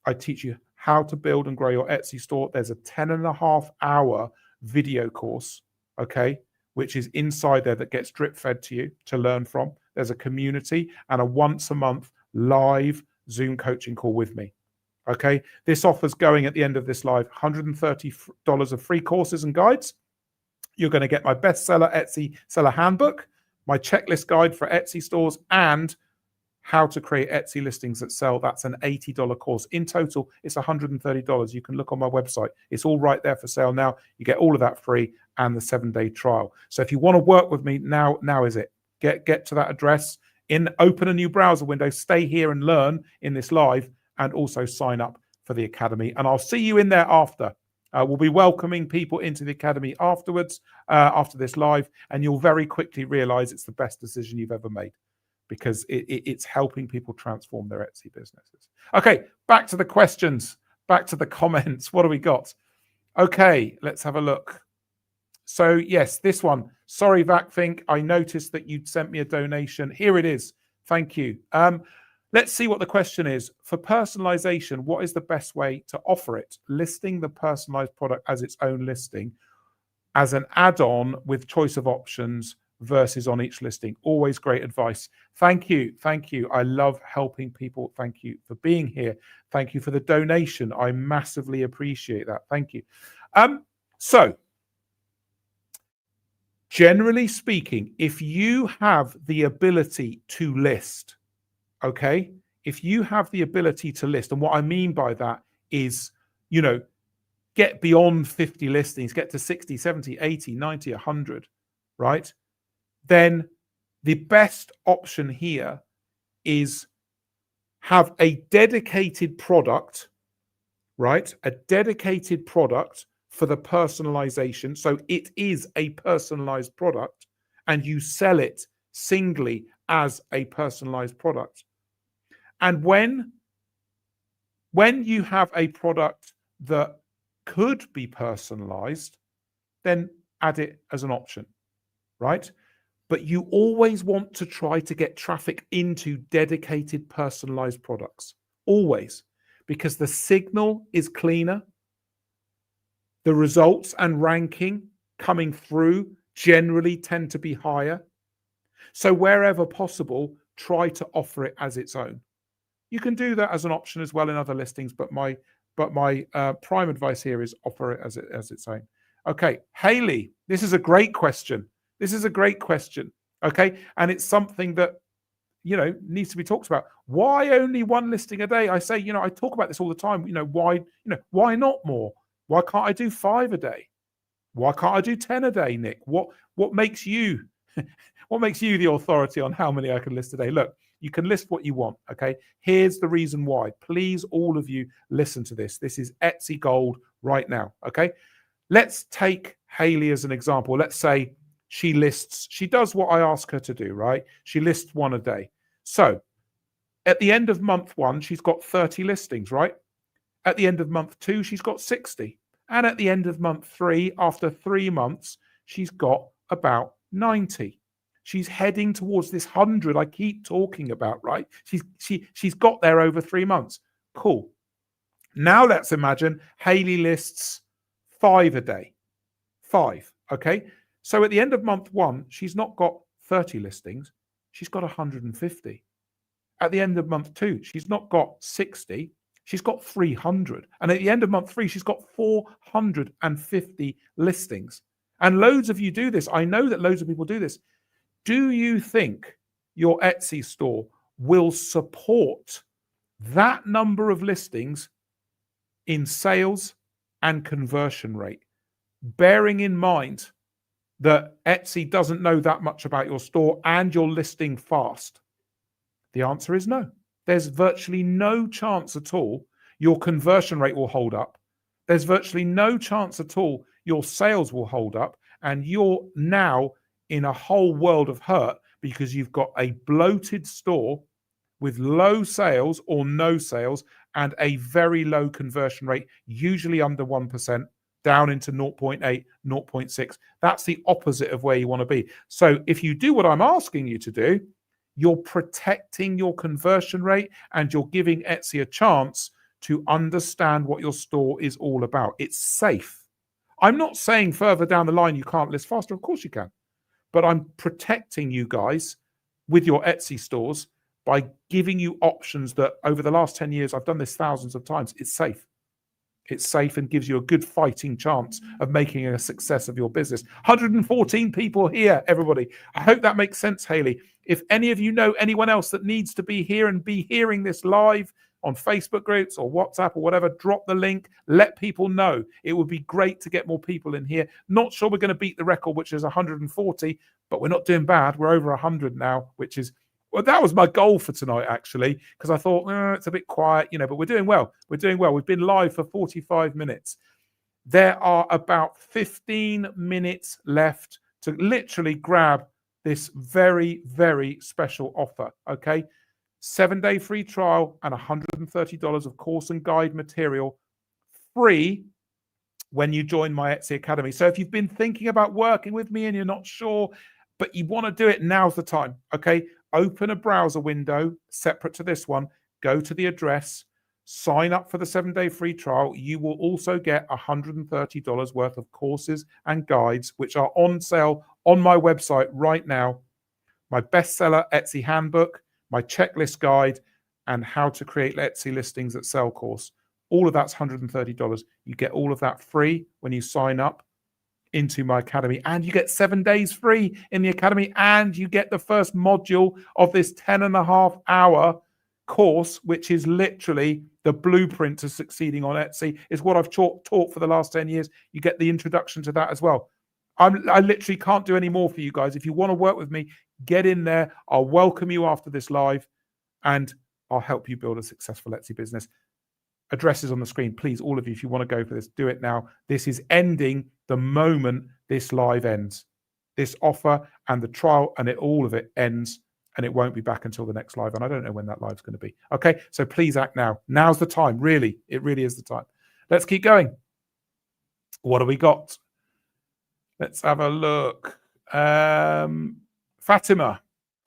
I teach you how to build and grow your Etsy store. There's a 10.5-hour video course, okay, which is inside there that gets drip fed to you to learn from. There's a community and a once a month live Zoom coaching call with me. Okay, this offer's going at the end of this live, $130 of free courses and guides. You're going to get my bestseller Etsy seller handbook, my checklist guide for Etsy stores, and how to create Etsy listings that sell. That's an $80 course. In total, it's $130. You can look on my website. It's all right there for sale now. You get all of that free and the 7-day trial. So if you want to work with me, now is it. Get to that address, open a new browser window, stay here and learn in this live, and also sign up for the Academy. And I'll see you in there after. We'll be welcoming people into the Academy afterwards, after this live, and you'll very quickly realize it's the best decision you've ever made, because it's helping people transform their Etsy businesses. Okay, back to the questions, back to the comments. What do we got? Okay, let's have a look. So yes, this one. Sorry, Vacfink, I noticed that you'd sent me a donation. Here it is. Thank you. Let's see what the question is. For personalization, what is the best way to offer it? Listing the personalized product as its own listing, as an add-on with choice of options versus on each listing. Always great advice. Thank you. Thank you. I love helping people. Thank you for being here. Thank you for the donation. I massively appreciate that. Thank you. So generally speaking, if you have the ability to list, okay, if you have the ability to list, and what I mean by that is, get beyond 50 listings, get to 60, 70, 80, 90, 100, right? Then the best option here is have a dedicated product, right? A dedicated product for the personalization. So it is a personalized product and you sell it singly as a personalized product. And when you have a product that could be personalized, then add it as an option, right? But you always want to try to get traffic into dedicated personalized products, always, because the signal is cleaner. The results and ranking coming through generally tend to be higher. So wherever possible, try to offer it as its own. You can do that as an option as well in other listings, but my prime advice here is offer it as its own. Okay, Haley, this is a great question. This is a great question. Okay, and it's something that needs to be talked about. Why only one listing a day? I say, I talk about this all the time. Why not more? Why can't I do 5 a day? Why can't I do 10 a day, Nick? What makes you what makes you the authority on how many I can list a day? Look, you can list what you want, okay? Here's the reason why. Please, all of you, listen to this. This is Etsy gold right now, okay? Let's take Haley as an example. Let's say she does what I ask her to do, right? She lists 1 a day. So at the end of month 1, she's got 30 listings, right? At the end of month 2, she's got 60. And at the end of month 3, after 3 months, she's got about 90. She's heading towards this 100 I keep talking about, right? She's got there over 3 months. Cool. Now let's imagine Haley lists 5 a day. 5, okay? So at the end of month 1, she's not got 30 listings. She's got 150. At the end of month 2, she's not got 60. She's got 300. And at the end of month 3, she's got 450 listings. And loads of you do this. I know that loads of people do this. Do you think your Etsy store will support that number of listings in sales and conversion rate? Bearing in mind that Etsy doesn't know that much about your store and you're listing fast. The answer is no. There's virtually no chance at all your conversion rate will hold up. There's virtually no chance at all your sales will hold up, and you're now in a whole world of hurt because you've got a bloated store with low sales or no sales and a very low conversion rate, usually under 1%, down into 0.8, 0.6. That's the opposite of where you want to be. So if you do what I'm asking you to do, you're protecting your conversion rate and you're giving Etsy a chance to understand what your store is all about. It's safe. I'm not saying further down the line you can't list faster. Of course you can. But I'm protecting you guys with your Etsy stores by giving you options that over the last 10 years, I've done this thousands of times. It's safe. It's safe and gives you a good fighting chance of making a success of your business. 114 people here, everybody. I hope that makes sense, Haley. If any of you know anyone else that needs to be here and be hearing this live on Facebook groups or WhatsApp or whatever, drop the link, let people know. It would be great to get more people in here. Not sure we're going to beat the record, which is 140, but we're not doing bad. We're over 100 now, which is, well, that was my goal for tonight, actually, because I thought, it's a bit quiet, but we're doing well. We're doing well. We've been live for 45 minutes. There are about 15 minutes left to literally grab this very, very special offer, okay? 7-day free trial and $130 of course and guide material free when you join my Etsy Academy. So if you've been thinking about working with me and you're not sure, but you want to do it, now's the time, okay? Open a browser window separate to this one, go to the address, sign up for the 7-day free trial. You will also get $130 worth of courses and guides, which are on sale on my website right now. My bestseller Etsy handbook, my checklist guide, and how to create Etsy listings that sell course. All of that's $130. You get all of that free when you sign up into my academy, and you get 7 days free in the academy, and you get the first module of this 10.5-hour course, which is literally the blueprint to succeeding on Etsy. It's what I've taught for the last 10 years. You get the introduction to that as well. I literally can't do any more for you guys. If you want to work with me, get in there. I'll welcome you after this live, and I'll help you build a successful Etsy business. Address is on the screen. Please, all of you, if you want to go for this, do it now. This is ending the moment this live ends. This offer and the trial and all of it ends, and it won't be back until the next live. And I don't know when that live's going to be. Okay, so please act now. Now's the time. Really, it really is the time. Let's keep going. What do we got? Let's have a look. Fatima.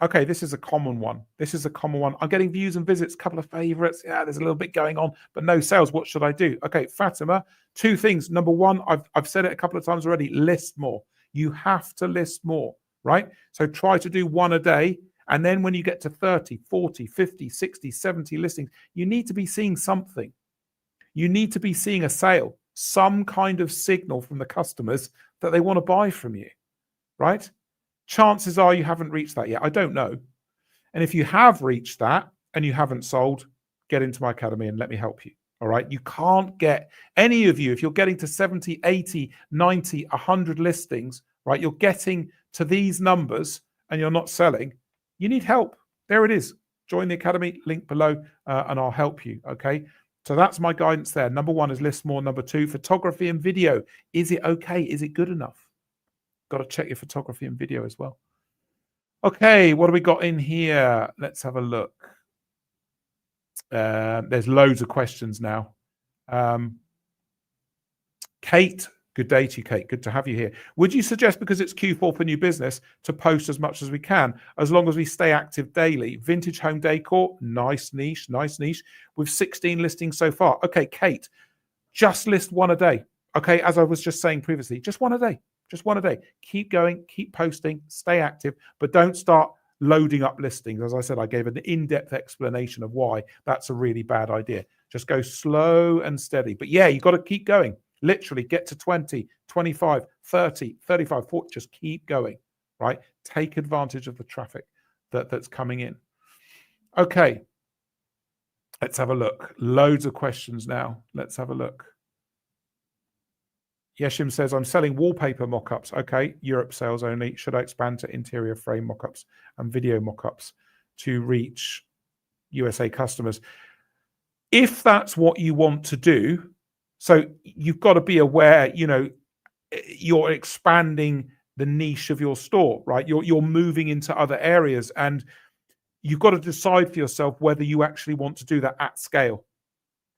Okay, this is a common one. I'm getting views and visits, a couple of favorites. Yeah, there's a little bit going on, but no sales. What should I do? Okay, Fatima, 2 things. Number 1, I've said it a couple of times already, list more. You have to list more, right? So try to do 1 a day. And then when you get to 30, 40, 50, 60, 70 listings, you need to be seeing something. You need to be seeing a sale, some kind of signal from the customers that they want to buy from you, right? Chances are you haven't reached that yet. I don't know. And if you have reached that and you haven't sold, get into my academy and let me help you. All right. You can't get any of you, if you're getting to 70, 80, 90, 100 listings, right? You're getting to these numbers and you're not selling. You need help. There it is. Join the academy, link below, and I'll help you. Okay. So that's my guidance there. Number 1 is list more. Number 2, photography and video. Is it okay? Is it good enough? Got to check your photography and video as well. Okay, what do we got in here? Let's have a look. There's loads of questions now. Kate, good day to you, Kate. Good to have you here. Would you suggest, because it's Q4 for new business, to post as much as we can, as long as we stay active daily? Vintage home decor, nice niche, with 16 listings so far. Okay, Kate, just list 1 a day. Okay, as I was just saying previously, just 1 a day. Just 1 a day. Keep going, keep posting, stay active, but don't start loading up listings. As I said, I gave an in-depth explanation of why that's a really bad idea. Just go slow and steady. But yeah, you've got to keep going. Literally get to 20, 25, 30, 35, 40. Just keep going, right? Take advantage of the traffic that's coming in. Okay. Let's have a look. Loads of questions now. Let's have a look. Yeshim says, I'm selling wallpaper mock-ups. Okay, Europe sales only. Should I expand to interior frame mock-ups and video mock-ups to reach USA customers? If that's what you want to do, so you've got to be aware, you're expanding the niche of your store, right? You're moving into other areas, and you've got to decide for yourself whether you actually want to do that at scale,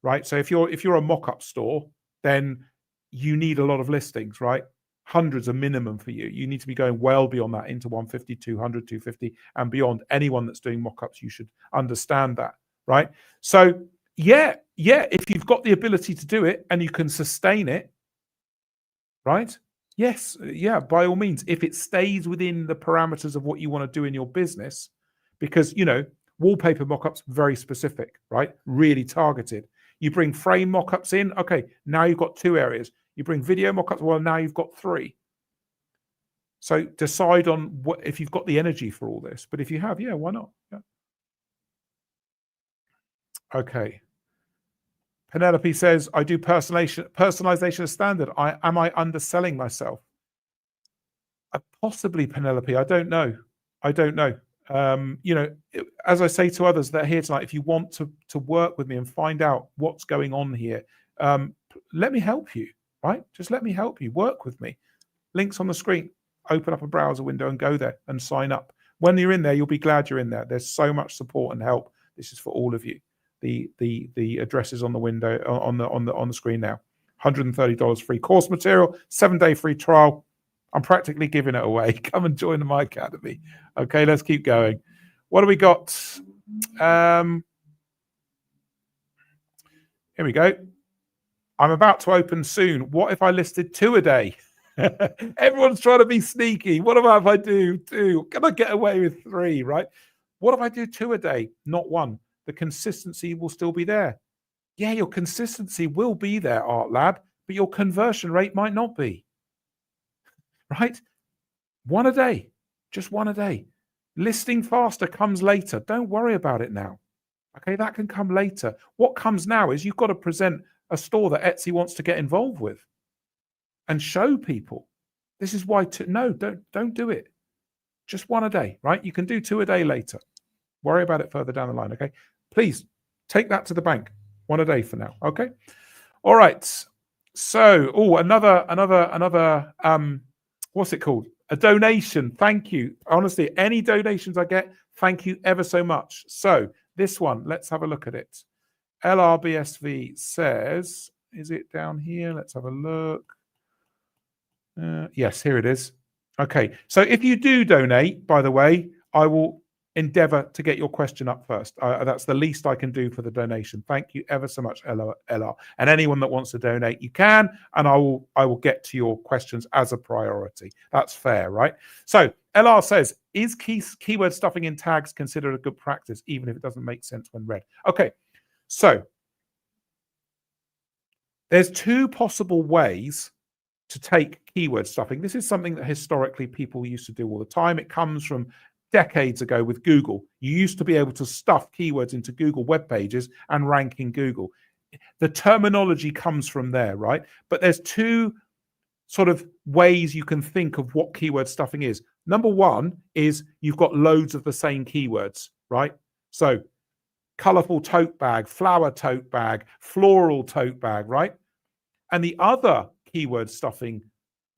right? So if you're a mock-up store, then you need a lot of listings, right? Hundreds are minimum for you. You need to be going well beyond that into 150, 200, 250 and beyond. Anyone that's doing mock-ups, you should understand that, right? So yeah, if you've got the ability to do it and you can sustain it, right? Yes, yeah, by all means, if it stays within the parameters of what you want to do in your business, because, wallpaper mock-ups, very specific, right? Really targeted. You bring frame mock-ups in. Okay, now you've got 2 areas. You bring video mock-ups. Well, now you've got 3. So decide on what if you've got the energy for all this. But if you have, yeah, why not? Yeah. Okay. Penelope says, I do personalization as standard. Am I underselling myself? Possibly, Penelope. I don't know. As I say to others that are here tonight, if you want to work with me and find out what's going on here, let me help you, right? Just let me help you. Work with me. Links on the screen. Open up a browser window and go there and sign up. When you're in there, you'll be glad you're in there. There's so much support and help. This is for all of you. The address is on the window on the screen now. $130 free course material, 7-day free trial. I'm practically giving it away. Come and join my academy. Okay, let's keep going. What do we got? Here we go. I'm about to open soon. What if I listed 2 a day? Everyone's trying to be sneaky. What about if I do 2? Can I get away with 3, right? What if I do 2 a day, not 1? The consistency will still be there. Yeah, your consistency will be there, Art Lab, but your conversion rate might not be. Right? 1 a day, just 1 a day. Listing faster comes later. Don't worry about it now. Okay, that can come later. What comes now is you've got to present a store that Etsy wants to get involved with and show people. This is why don't do it. Just 1 a day, right? You can do 2 a day later. Worry about it further down the line, okay? Please take that to the bank. 1 a day for now, okay? All right. So, another what's it called? A donation. Thank you. Honestly, any donations I get, thank you ever so much. So, this one, let's have a look at it. LRBSV says, is it down here? Let's have a look. Yes, here it is. Okay, so if you do donate, by the way, I will endeavor to get your question up first. That's the least I can do for the donation. Thank you ever so much, LR. And anyone that wants to donate, you can, and I will get to your questions as a priority. That's fair, right? So LR says, is keyword stuffing in tags considered a good practice, even if it doesn't make sense when read? Okay, so there's 2 possible ways to take keyword stuffing. This is something that historically people used to do all the time. It comes from decades ago with Google. You used to be able to stuff keywords into Google web pages and rank in Google. The terminology comes from there, right? But there's 2 sort of ways you can think of what keyword stuffing is. Number 1 is you've got loads of the same keywords, right? So colorful tote bag, flower tote bag, floral tote bag, right? And the other keyword stuffing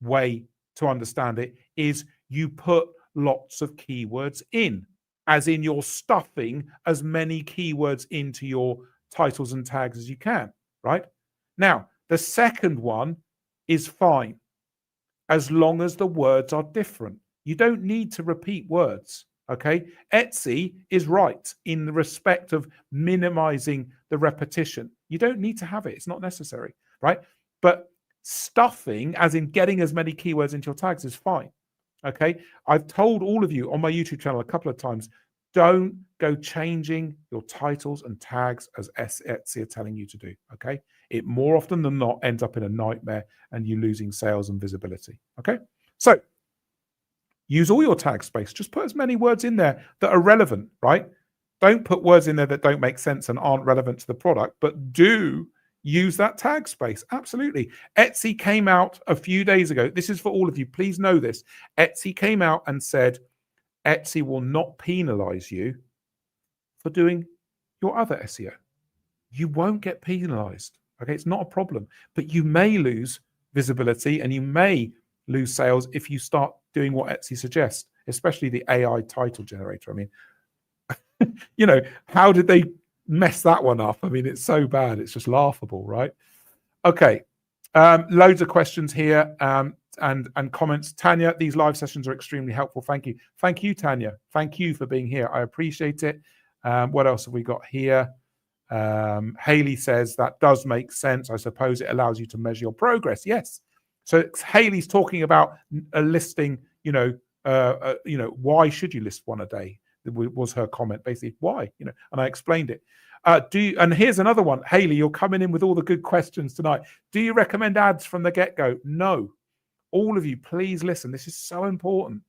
way to understand it is you put lots of keywords in, as in you're stuffing as many keywords into your titles and tags as you can, right? Now, the second one is fine, as long as the words are different. You don't need to repeat words, okay? Etsy is right in the respect of minimizing the repetition. You don't need to have it. It's not necessary, right? But stuffing, as in getting as many keywords into your tags, is fine. Okay, I've told all of you on my YouTube channel a couple of times, don't go changing your titles and tags as Etsy are telling you to do. Okay, it more often than not ends up in a nightmare and you losing sales and visibility. Okay, so use all your tag space. Just put as many words in there that are relevant, right? Don't put words in there that don't make sense and aren't relevant to the product, but do use that tag space. Absolutely. Etsy came out a few days ago. This is for all of you. Please know this. Etsy came out and said, Etsy will not penalize you for doing your other SEO. You won't get penalized. Okay, it's not a problem, but you may lose visibility and you may lose sales if you start doing what Etsy suggests, especially the AI title generator. I mean, how did they mess that one up? I mean, it's so bad. It's just laughable, right? Okay. Loads of questions here and comments. Tanya, these live sessions are extremely helpful. Thank you. Thank you, Tanya. Thank you for being here. I appreciate it. What else have we got here? Haley says that does make sense. I suppose it allows you to measure your progress. Yes. So Haley's talking about a listing, why should you list 1 a day? Was her comment basically why, and I explained it. And here's another one. Haley, you're coming in with all the good questions tonight. Do you recommend ads from the get-go? No. All of you, please listen. This is so important.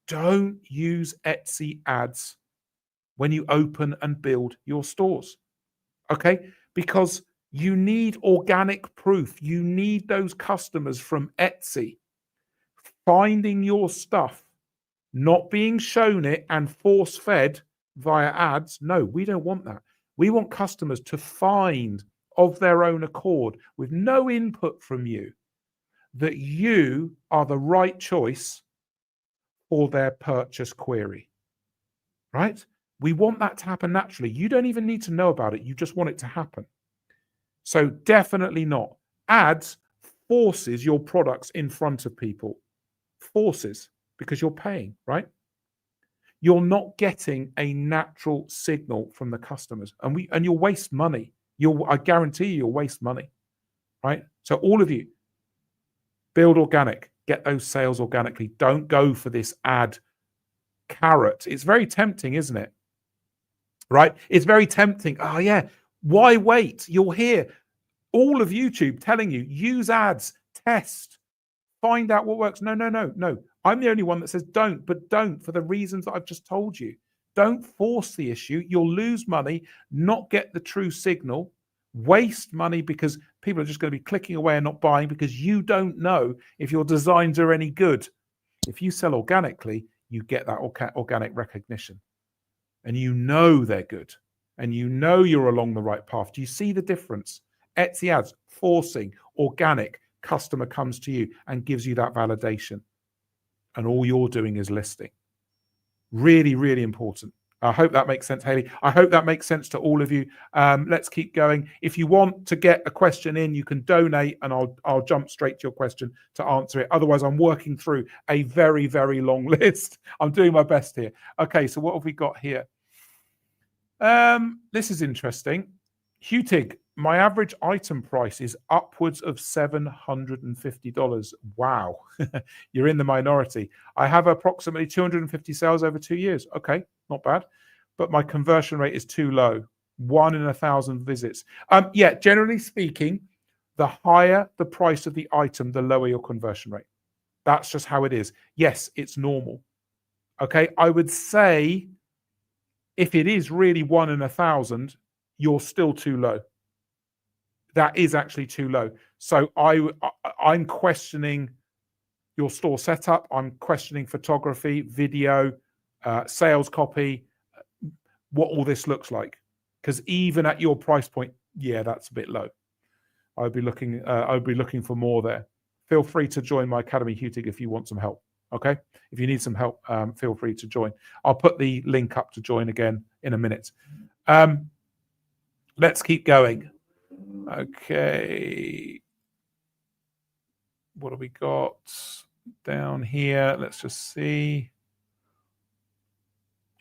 Don't use Etsy ads when you open and build your stores. Okay? Because you need organic proof. You need those customers from Etsy finding your stuff, not being shown it and force-fed via ads. No, we don't want that. We want customers to find of their own accord, with no input from you, that you are the right choice for their purchase query, right? We want that to happen naturally. You don't even need to know about it. You just want it to happen. So definitely not. Ads forces your products in front of people. Forces, because you're paying, right? You're not getting a natural signal from the customers, and you'll waste money. I guarantee you'll waste money, right? So all of you, build organic, get those sales organically. Don't go for this ad carrot. It's very tempting, isn't it? Right? It's very tempting. Oh yeah, why wait? You'll hear all of YouTube telling you, use ads, test, find out what works. No. I'm the only one that says don't, but don't for the reasons that I've just told you. Don't force the issue. You'll lose money, not get the true signal, waste money because people are just going to be clicking away and not buying because you don't know if your designs are any good. If you sell organically, you get that organic recognition and you know they're good and you know you're along the right path. Do you see the difference? Etsy ads, forcing, organic, customer comes to you and gives you that validation. And all you're doing is listing. Really, really important. I hope that makes sense, Haley. I hope that makes sense to all of you. Let's keep going. If you want to get a question in, you can donate and I'll jump straight to your question to answer it. Otherwise, I'm working through a very, very long list. I'm doing my best here. Okay, so what have we got here? This is interesting. Hutig, my average item price is upwards of $750. Wow, you're in the minority. I have approximately 250 sales over 2 years. Okay, not bad. But my conversion rate is too low. 1 in 1,000 visits. Yeah, generally speaking, the higher the price of the item, the lower your conversion rate. That's just how it is. Yes, it's normal. Okay, I would say if it is really 1 in 1,000, you're still too low. That is actually too low. So I'm questioning your store setup. I'm questioning photography, video, sales copy, what all this looks like. Because even at your price point, yeah, that's a bit low. I'd be looking for more there. Feel free to join my Academy, Hutig, if you want some help. Okay, if you need some help, feel free to join. I'll put the link up to join again in a minute. Let's keep going. Okay, what have we got down here? Let's just see.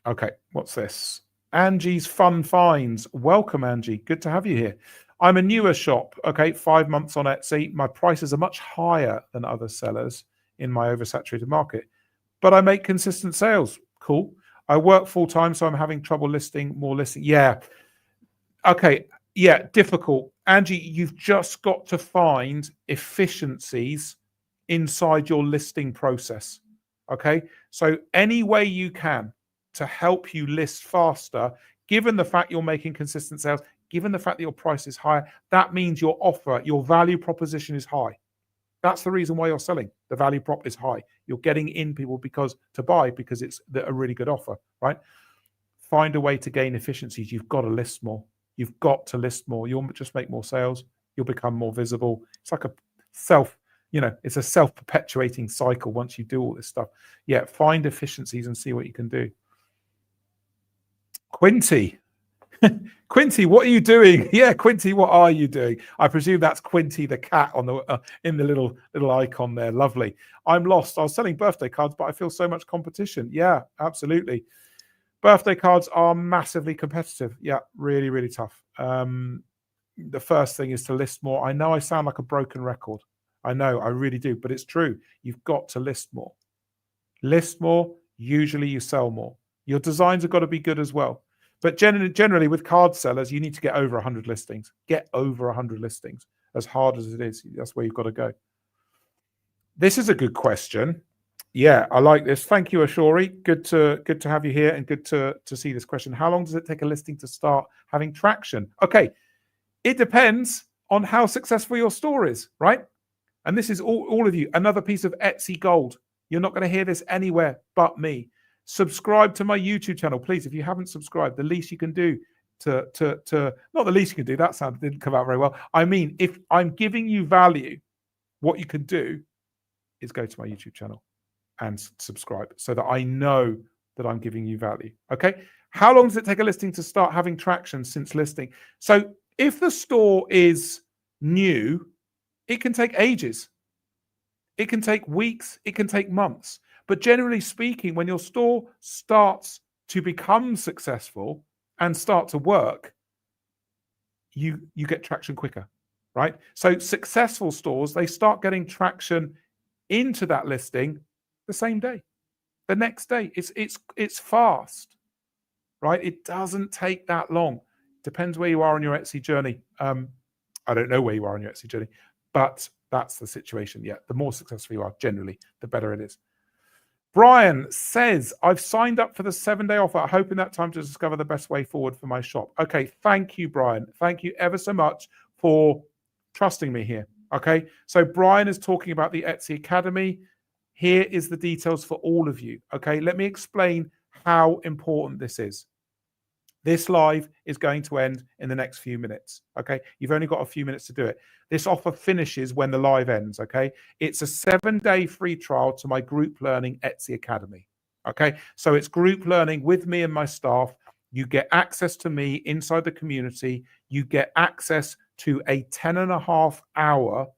Okay, what's this? Angie's Fun Finds. Welcome, Angie. Good to have you here. I'm a newer shop. Okay, 5 months on Etsy. My prices are much higher than other sellers in my oversaturated market, but I make consistent sales. Cool. I work full time, so I'm having trouble listing more listing. Yeah. Okay. Yeah, difficult. Angie, you've just got to find efficiencies inside your listing process. Okay. So any way you can to help you list faster, given the fact you're making consistent sales, given the fact that your price is higher, that means your offer, your value proposition is high. That's the reason why you're selling. The value prop is high. You're getting in people to buy because it's a really good offer, right? Find a way to gain efficiencies. You've got to list more. You've got to list more. You'll just make more sales. You'll become more visible. It's like it's a self-perpetuating cycle once you do all this stuff. Yeah, find efficiencies and see what you can do. Quinty. Quinty, what are you doing? Yeah, Quinty, what are you doing? I presume that's Quinty the cat on the in the little icon there. Lovely. I'm lost. I was selling birthday cards, but I feel so much competition. Yeah, absolutely. Birthday cards are massively competitive. Yeah, really, really tough. The first thing is to list more. I know I sound like a broken record. I know, I really do, but it's true. You've got to list more. List more, usually you sell more. Your designs have got to be good as well. But generally with card sellers, you need to get over 100 listings. Get over 100 listings. As hard as it is, that's where you've got to go. This is a good question. Yeah, I like this. Thank you, Ashori. Good to have you here and good to see this question. How long does it take a listing to start having traction? Okay, it depends on how successful your store is, right? And this is all of you, another piece of Etsy gold. You're not going to hear this anywhere but me. Subscribe to my YouTube channel, please. If you haven't subscribed, the least you can do to not the least you can do, that sound didn't come out very well. I mean, if I'm giving you value, what you can do is go to my YouTube channel and subscribe so that I know that I'm giving you value. Okay. How long does it take a listing to start having traction since listing? So if the store is new, it can take ages. It can take weeks. It can take months. But generally speaking, when your store starts to become successful and start to work, you get traction quicker, right? So successful stores, they start getting traction into that listing the same day, the next day. It's fast, right? It doesn't take that long. Depends where you are on your Etsy journey. I don't know where you are on your Etsy journey, but that's the situation. Yeah, the more successful you are, generally, the better it is. Brian says, I've signed up for the 7-day offer, hoping that time to discover the best way forward for my shop. Okay, thank you, Brian. Thank you ever so much for trusting me here. Okay, so Brian is talking about the Etsy Academy. Here is the details for all of you. Okay, let me explain how important this is. This live is going to end in the next few minutes. Okay, you've only got a few minutes to do it. This offer finishes when the live ends. Okay, it's a 7-day free trial to my group learning Etsy Academy. Okay, so it's group learning with me and my staff. You get access to me inside the community. You get access to a 10.5-hour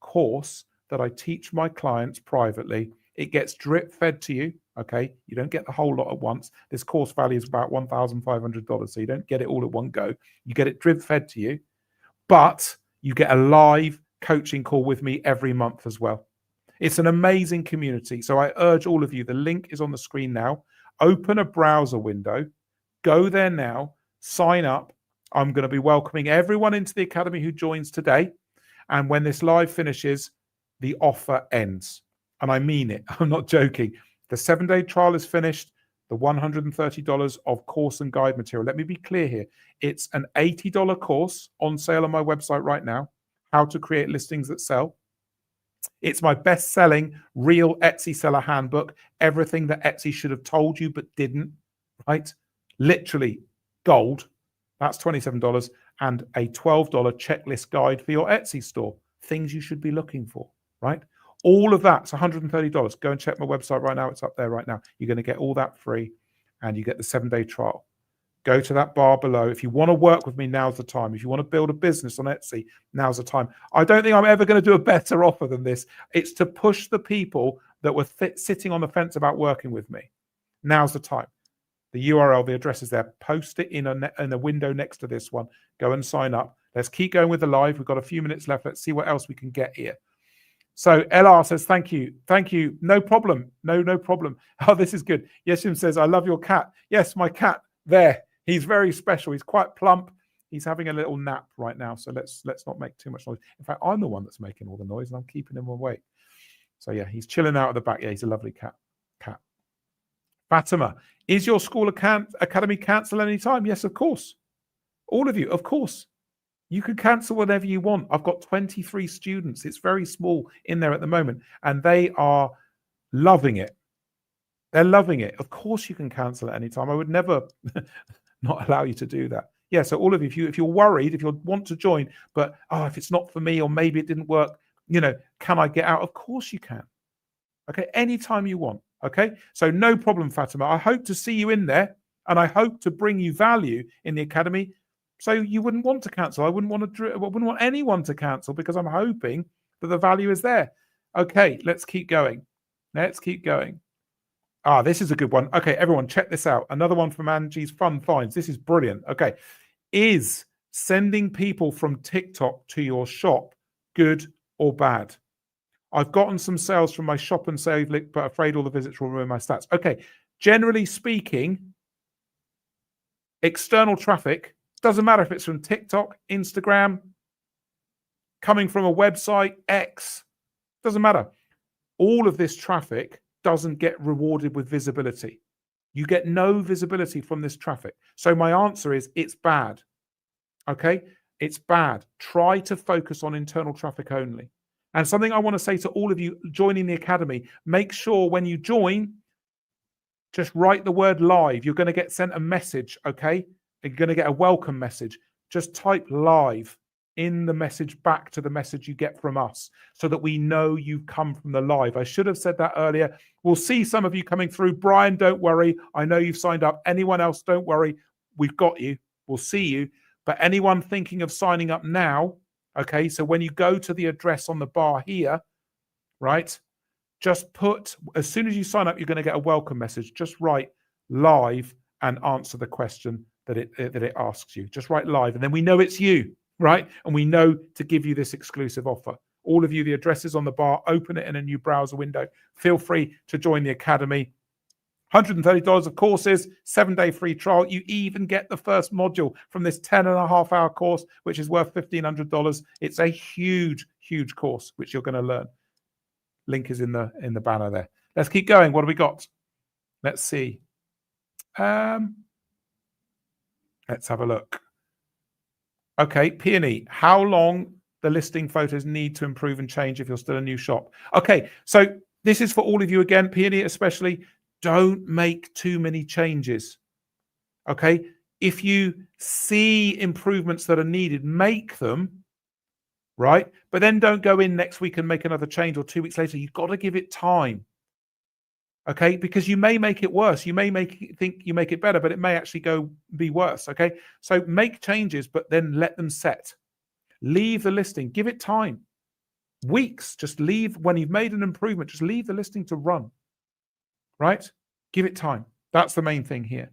course that I teach my clients privately. It gets drip fed to you. Okay, you don't get the whole lot at once. This course value is about $1,500, so you don't get it all at one go. You get it drip fed to you, but you get a live coaching call with me every month as well. It's an amazing community. So I urge all of you, the link is on the screen now. Open a browser window, go there now, sign up. I'm going to be welcoming everyone into the Academy who joins today. And when this live finishes, the offer ends. And I mean it. I'm not joking. The 7-day trial is finished. The $130 of course and guide material. Let me be clear here. It's an $80 course on sale on my website right now. How to create listings that sell. It's my best-selling real Etsy seller handbook. Everything that Etsy should have told you but didn't. Right? Literally gold. That's $27. And a $12 checklist guide for your Etsy store. Things you should be looking for. Right? All of that's $130. Go and check my website right now. It's up there right now. You're going to get all that free and you get the 7-day trial. Go to that bar below. If you want to work with me, now's the time. If you want to build a business on Etsy, now's the time. I don't think I'm ever going to do a better offer than this. It's to push the people that were sitting on the fence about working with me. Now's the time. The URL, the address is there. Post it in a window next to this one. Go and sign up. Let's keep going with the live. We've got a few minutes left. Let's see what else we can get here. So LR says, thank you. Thank you. No problem. No problem. Oh, this is good. Yeshim says, I love your cat. Yes, my cat there. He's very special. He's quite plump. He's having a little nap right now. So let's not make too much noise. In fact, I'm the one that's making all the noise and I'm keeping him awake. So yeah, he's chilling out at the back. Yeah, he's a lovely cat. Fatima, is your school academy cancel anytime? Yes, of course. All of you, of course. You can cancel whatever you want. I've got 23 students. It's very small in there at the moment, and they are loving it. They're loving it. Of course, you can cancel at any time. I would never not allow you to do that. Yeah, so all of you, if you're worried, if you want to join, but if it's not for me or maybe it didn't work, can I get out? Of course you can. Okay, anytime you want. Okay, so no problem, Fatima. I hope to see you in there, and I hope to bring you value in the academy. So you wouldn't want to cancel. I wouldn't want anyone to cancel because I'm hoping that the value is there. Okay, let's keep going. Let's keep going. This is a good one. Okay, everyone, check this out. Another one from Angie's Fun Finds. This is brilliant. Okay, is sending people from TikTok to your shop good or bad? I've gotten some sales from my shop and save link, but afraid all the visits will ruin my stats. Okay, generally speaking, external traffic, doesn't matter if it's from TikTok, Instagram, coming from a website, X, doesn't matter. All of this traffic doesn't get rewarded with visibility. You get no visibility from this traffic. So my answer is it's bad. Okay? It's bad. Try to focus on internal traffic only. And something I want to say to all of you joining the academy, make sure when you join, just write the word live. You're going to get sent a message, okay? You're going to get a welcome message. Just type live in the message back to the message you get from us so that we know you've come from the live. I should have said that earlier. We'll see some of you coming through. Brian, don't worry. I know you've signed up. Anyone else, don't worry. We've got you. We'll see you. But anyone thinking of signing up now, okay, so when you go to the address on the bar here, right, just put, as soon as you sign up, you're going to get a welcome message. Just write live and answer the question that it asks you. Just write live, and then we know it's you, right? And we know to give you this exclusive offer. All of you, the address is on the bar. Open it in a new browser window. Feel free to join the academy. $130 of courses, 7-day free trial. You even get the first module from this 10.5-hour course, which is worth $1,500. It's a huge, huge course, which you're going to learn. Link is in the banner there. Let's keep going. What have we got? Let's see. Let's have a look. Okay, Peony, how long the listing photos need to improve and change if you're still a new shop? Okay, so this is for all of you again, Peony especially. Don't make too many changes. Okay, if you see improvements that are needed, make them, right? But then don't go in next week and make another change, or 2 weeks later. You've got to give it time. Okay, because you may make it worse. You may think you make it better, but it may actually be worse. Okay, so make changes, but then let them set. Leave the listing. Give it time. Weeks. Just leave when you've made an improvement. Just leave the listing to run. Right? Give it time. That's the main thing here.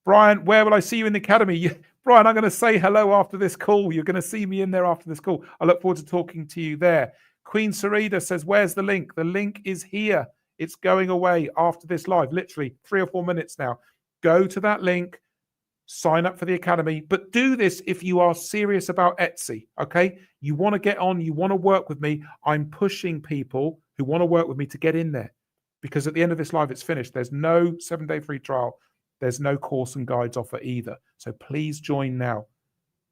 Brian, where will I see you in the academy? Brian, I'm going to say hello after this call. You're going to see me in there after this call. I look forward to talking to you there. Queen Sarita says, where's the link? The link is here. It's going away after this live, literally 3 or 4 minutes now. Go to that link, sign up for the academy, but do this if you are serious about Etsy, okay? You want to get on, you want to work with me. I'm pushing people who want to work with me to get in there, because at the end of this live, it's finished. There's no 7-day free trial. There's no course and guides offer either. So please join now.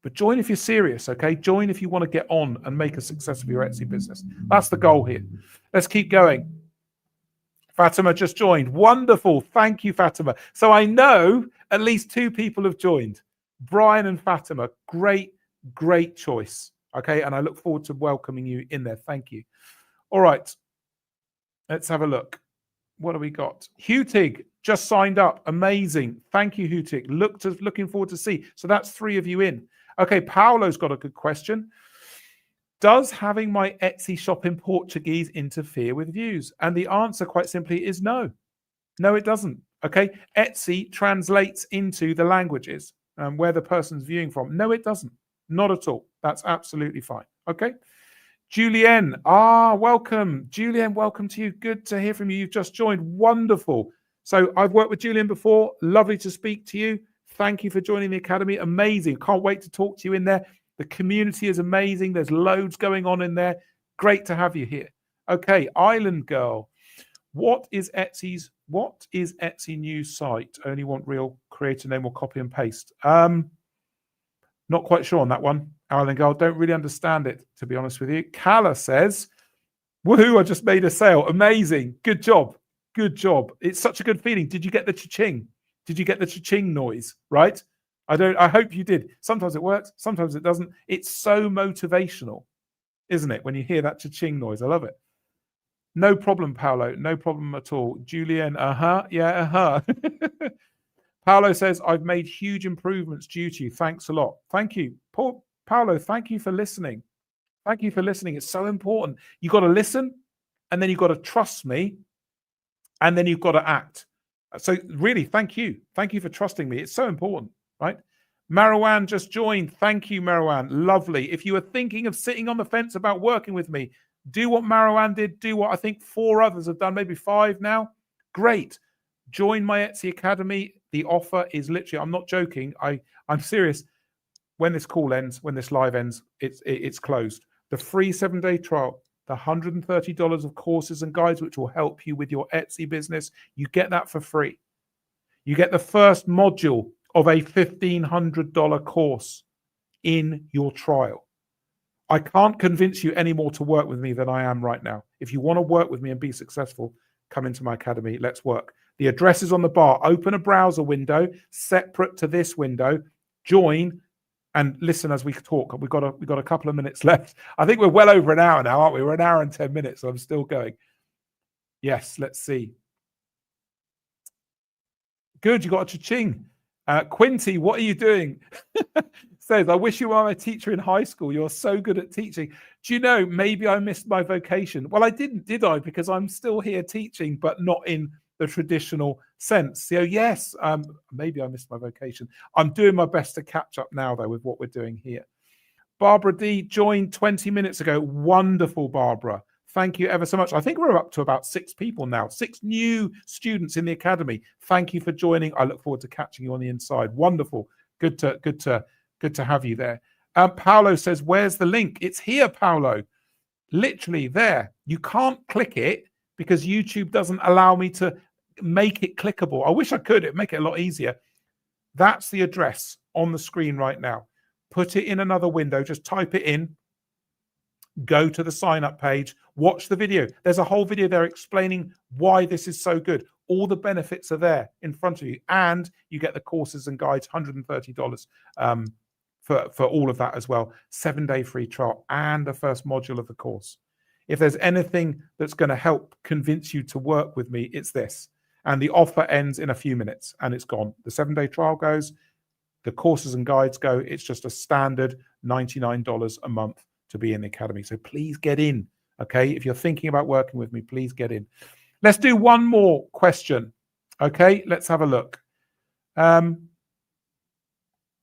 But join if you're serious, okay? Join if you want to get on and make a success of your Etsy business. That's the goal here. Let's keep going. Fatima just joined. Wonderful. Thank you, Fatima. So I know at least 2 people have joined. Brian and Fatima. Great, great choice. Okay, and I look forward to welcoming you in there. Thank you. All right. Let's have a look. What do we got? Hutig just signed up. Amazing. Thank you, Hutig. Looking forward to see. So that's 3 of you in. Okay, Paolo's got a good question. Does having my Etsy shop in Portuguese interfere with views? And the answer, quite simply, is no. No, it doesn't. Okay, Etsy translates into the languages where the person's viewing from. No, it doesn't. Not at all. That's absolutely fine. Okay. Julienne, welcome. Julienne, welcome to you. Good to hear from you. You've just joined. Wonderful. So I've worked with Julienne before. Lovely to speak to you. Thank you for joining the academy. Amazing. Can't wait to talk to you in there. The community is amazing. There's loads going on in there. Great to have you here. Okay, Island Girl. What is Etsy's new site? Only want real creator name or copy and paste. Not quite sure on that one. Island Girl, don't really understand it, to be honest with you. Kala says, woohoo, I just made a sale. Amazing. Good job. Good job. It's such a good feeling. Did you get the cha-ching? Did you get the cha-ching noise? Right? I hope you did. Sometimes it works. Sometimes it doesn't. It's so motivational, isn't it? When you hear that cha-ching noise. I love it. No problem, Paolo. No problem at all. Julian, yeah, Paolo says, I've made huge improvements due to you. Thanks a lot. Thank you. Paolo, thank you for listening. Thank you for listening. It's so important. You've got to listen, and then you've got to trust me, and then you've got to act. So really, thank you. Thank you for trusting me. It's so important, right? Marwan just joined. Thank you, Marwan. Lovely. If you are thinking of sitting on the fence about working with me, do what Marwan did. Do what I think 4 others have done, maybe 5 now. Great. Join my Etsy Academy. The offer is literally, I'm not joking, I'm serious. When this call ends, when this live ends, it's closed. The free 7-day trial, the $130 of courses and guides, which will help you with your Etsy business, you get that for free. You get the first module of a $1,500 course in your trial. I can't convince you any more to work with me than I am right now. If you want to work with me and be successful, come into my academy. Let's work. The address is on the bar. Open a browser window separate to this window. Join and listen as we talk. We've got a couple of minutes left. I think we're well over an hour now, aren't we? We're an hour and 10 minutes. So I'm still going. Yes, let's see. Good, you got a cha-ching. Quinty, what are you doing? Says, I wish you were my teacher in high school. You're so good at teaching. Do you know, maybe I missed my vocation. Well, I didn't, did I? Because I'm still here teaching, but not in the traditional sense. So yes, maybe I missed my vocation. I'm doing my best to catch up now, though, with what we're doing here. Barbara D joined 20 minutes ago. Wonderful, Barbara. Thank you ever so much. I think we're up to about 6 people now, 6 new students in the academy. Thank you for joining. I look forward to catching you on the inside. Wonderful. Good to have you there. Paolo says, where's the link? It's here, Paolo. Literally there. You can't click it because YouTube doesn't allow me to make it clickable. I wish I could. It'd make it a lot easier. That's the address on the screen right now. Put it in another window. Just type it in. Go to the sign up page, watch the video. There's a whole video there explaining why this is so good. All the benefits are there in front of you, and you get the courses and guides, $130 for all of that as well. 7-day free trial and the first module of the course. If there's anything that's going to help convince you to work with me, it's this. And the offer ends in a few minutes and it's gone. The 7-day trial goes, the courses and guides go. It's just a standard $99 a month to be in the academy. So please get in. Okay. If you're thinking about working with me, please get in. Let's do one more question. Okay. Let's have a look.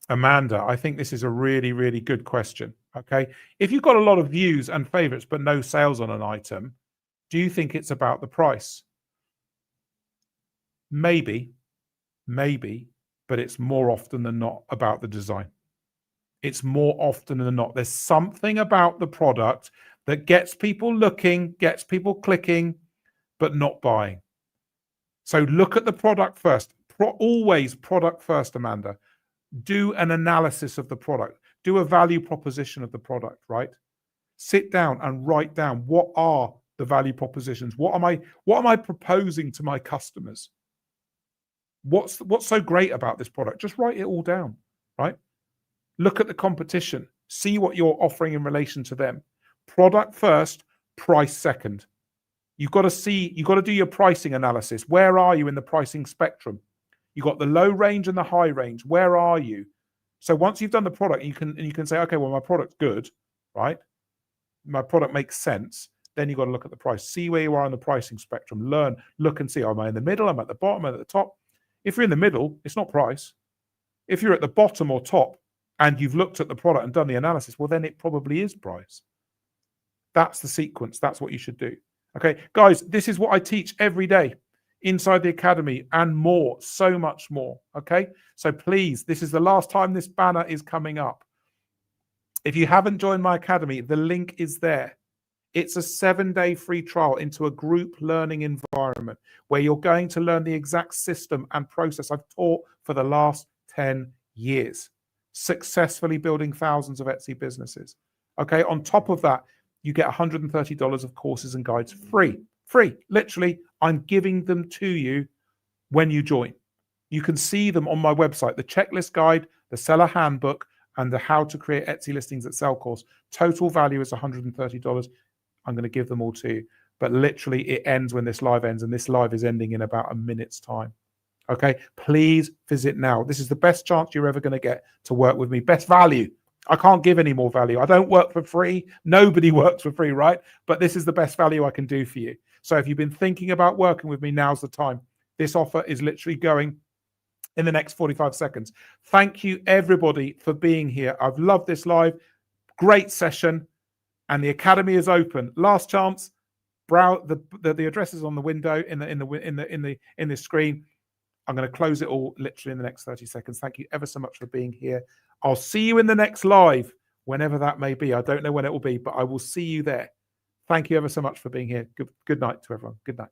Amanda, I think this is a really, really good question. Okay. If you've got a lot of views and favorites, but no sales on an item, do you think it's about the price? Maybe, but it's more often than not about the design. It's more often than not. There's something about the product that gets people looking, gets people clicking, but not buying. So look at the product first. Always product first, Amanda. Do an analysis of the product. Do a value proposition of the product, right? Sit down and write down, what are the value propositions? What am I proposing to my customers? What's so great about this product? Just write it all down, right? Look at the competition. See what you're offering in relation to them. Product first, price second. You've got to do your pricing analysis. Where are you in the pricing spectrum? You've got the low range and the high range. Where are you? So once you've done the product, you can say, okay, well, my product's good, right? My product makes sense. Then you've got to look at the price. See where you are on the pricing spectrum. Learn, look and see, am I in the middle? Am I at the bottom? Am I at the top? If you're in the middle, it's not price. If you're at the bottom or top, and you've looked at the product and done the analysis, well, then it probably is price. That's the sequence. That's what you should do. Okay, guys, this is what I teach every day inside the academy and more, so much more. Okay, so please, this is the last time this banner is coming up. If you haven't joined my academy, the link is there. It's a 7-day free trial into a group learning environment where you're going to learn the exact system and process I've taught for the last 10 years. Successfully building thousands of Etsy businesses. Okay, on top of that, you get $130 of courses and guides free. Literally, I'm giving them to you when you join. You can see them on my website, the checklist guide, the seller handbook, and the how to create Etsy listings at sell course. Total value is $130. I'm going to give them all to you. But literally, it ends when this live ends, and this live is ending in about a minute's time. Okay, please visit now. This is the best chance you're ever going to get to work with me. Best value. I can't give any more value. I don't work for free. Nobody works for free, right? But this is the best value I can do for you. So if you've been thinking about working with me, now's the time. This offer is literally going in the next 45 seconds. Thank you, everybody, for being here. I've loved this live. Great session. And the academy is open. Last chance. The address is on the window in the screen. I'm going to close it all literally in the next 30 seconds. Thank you ever so much for being here. I'll see you in the next live, whenever that may be. I don't know when it will be, but I will see you there. Thank you ever so much for being here. Good night to everyone. Good night.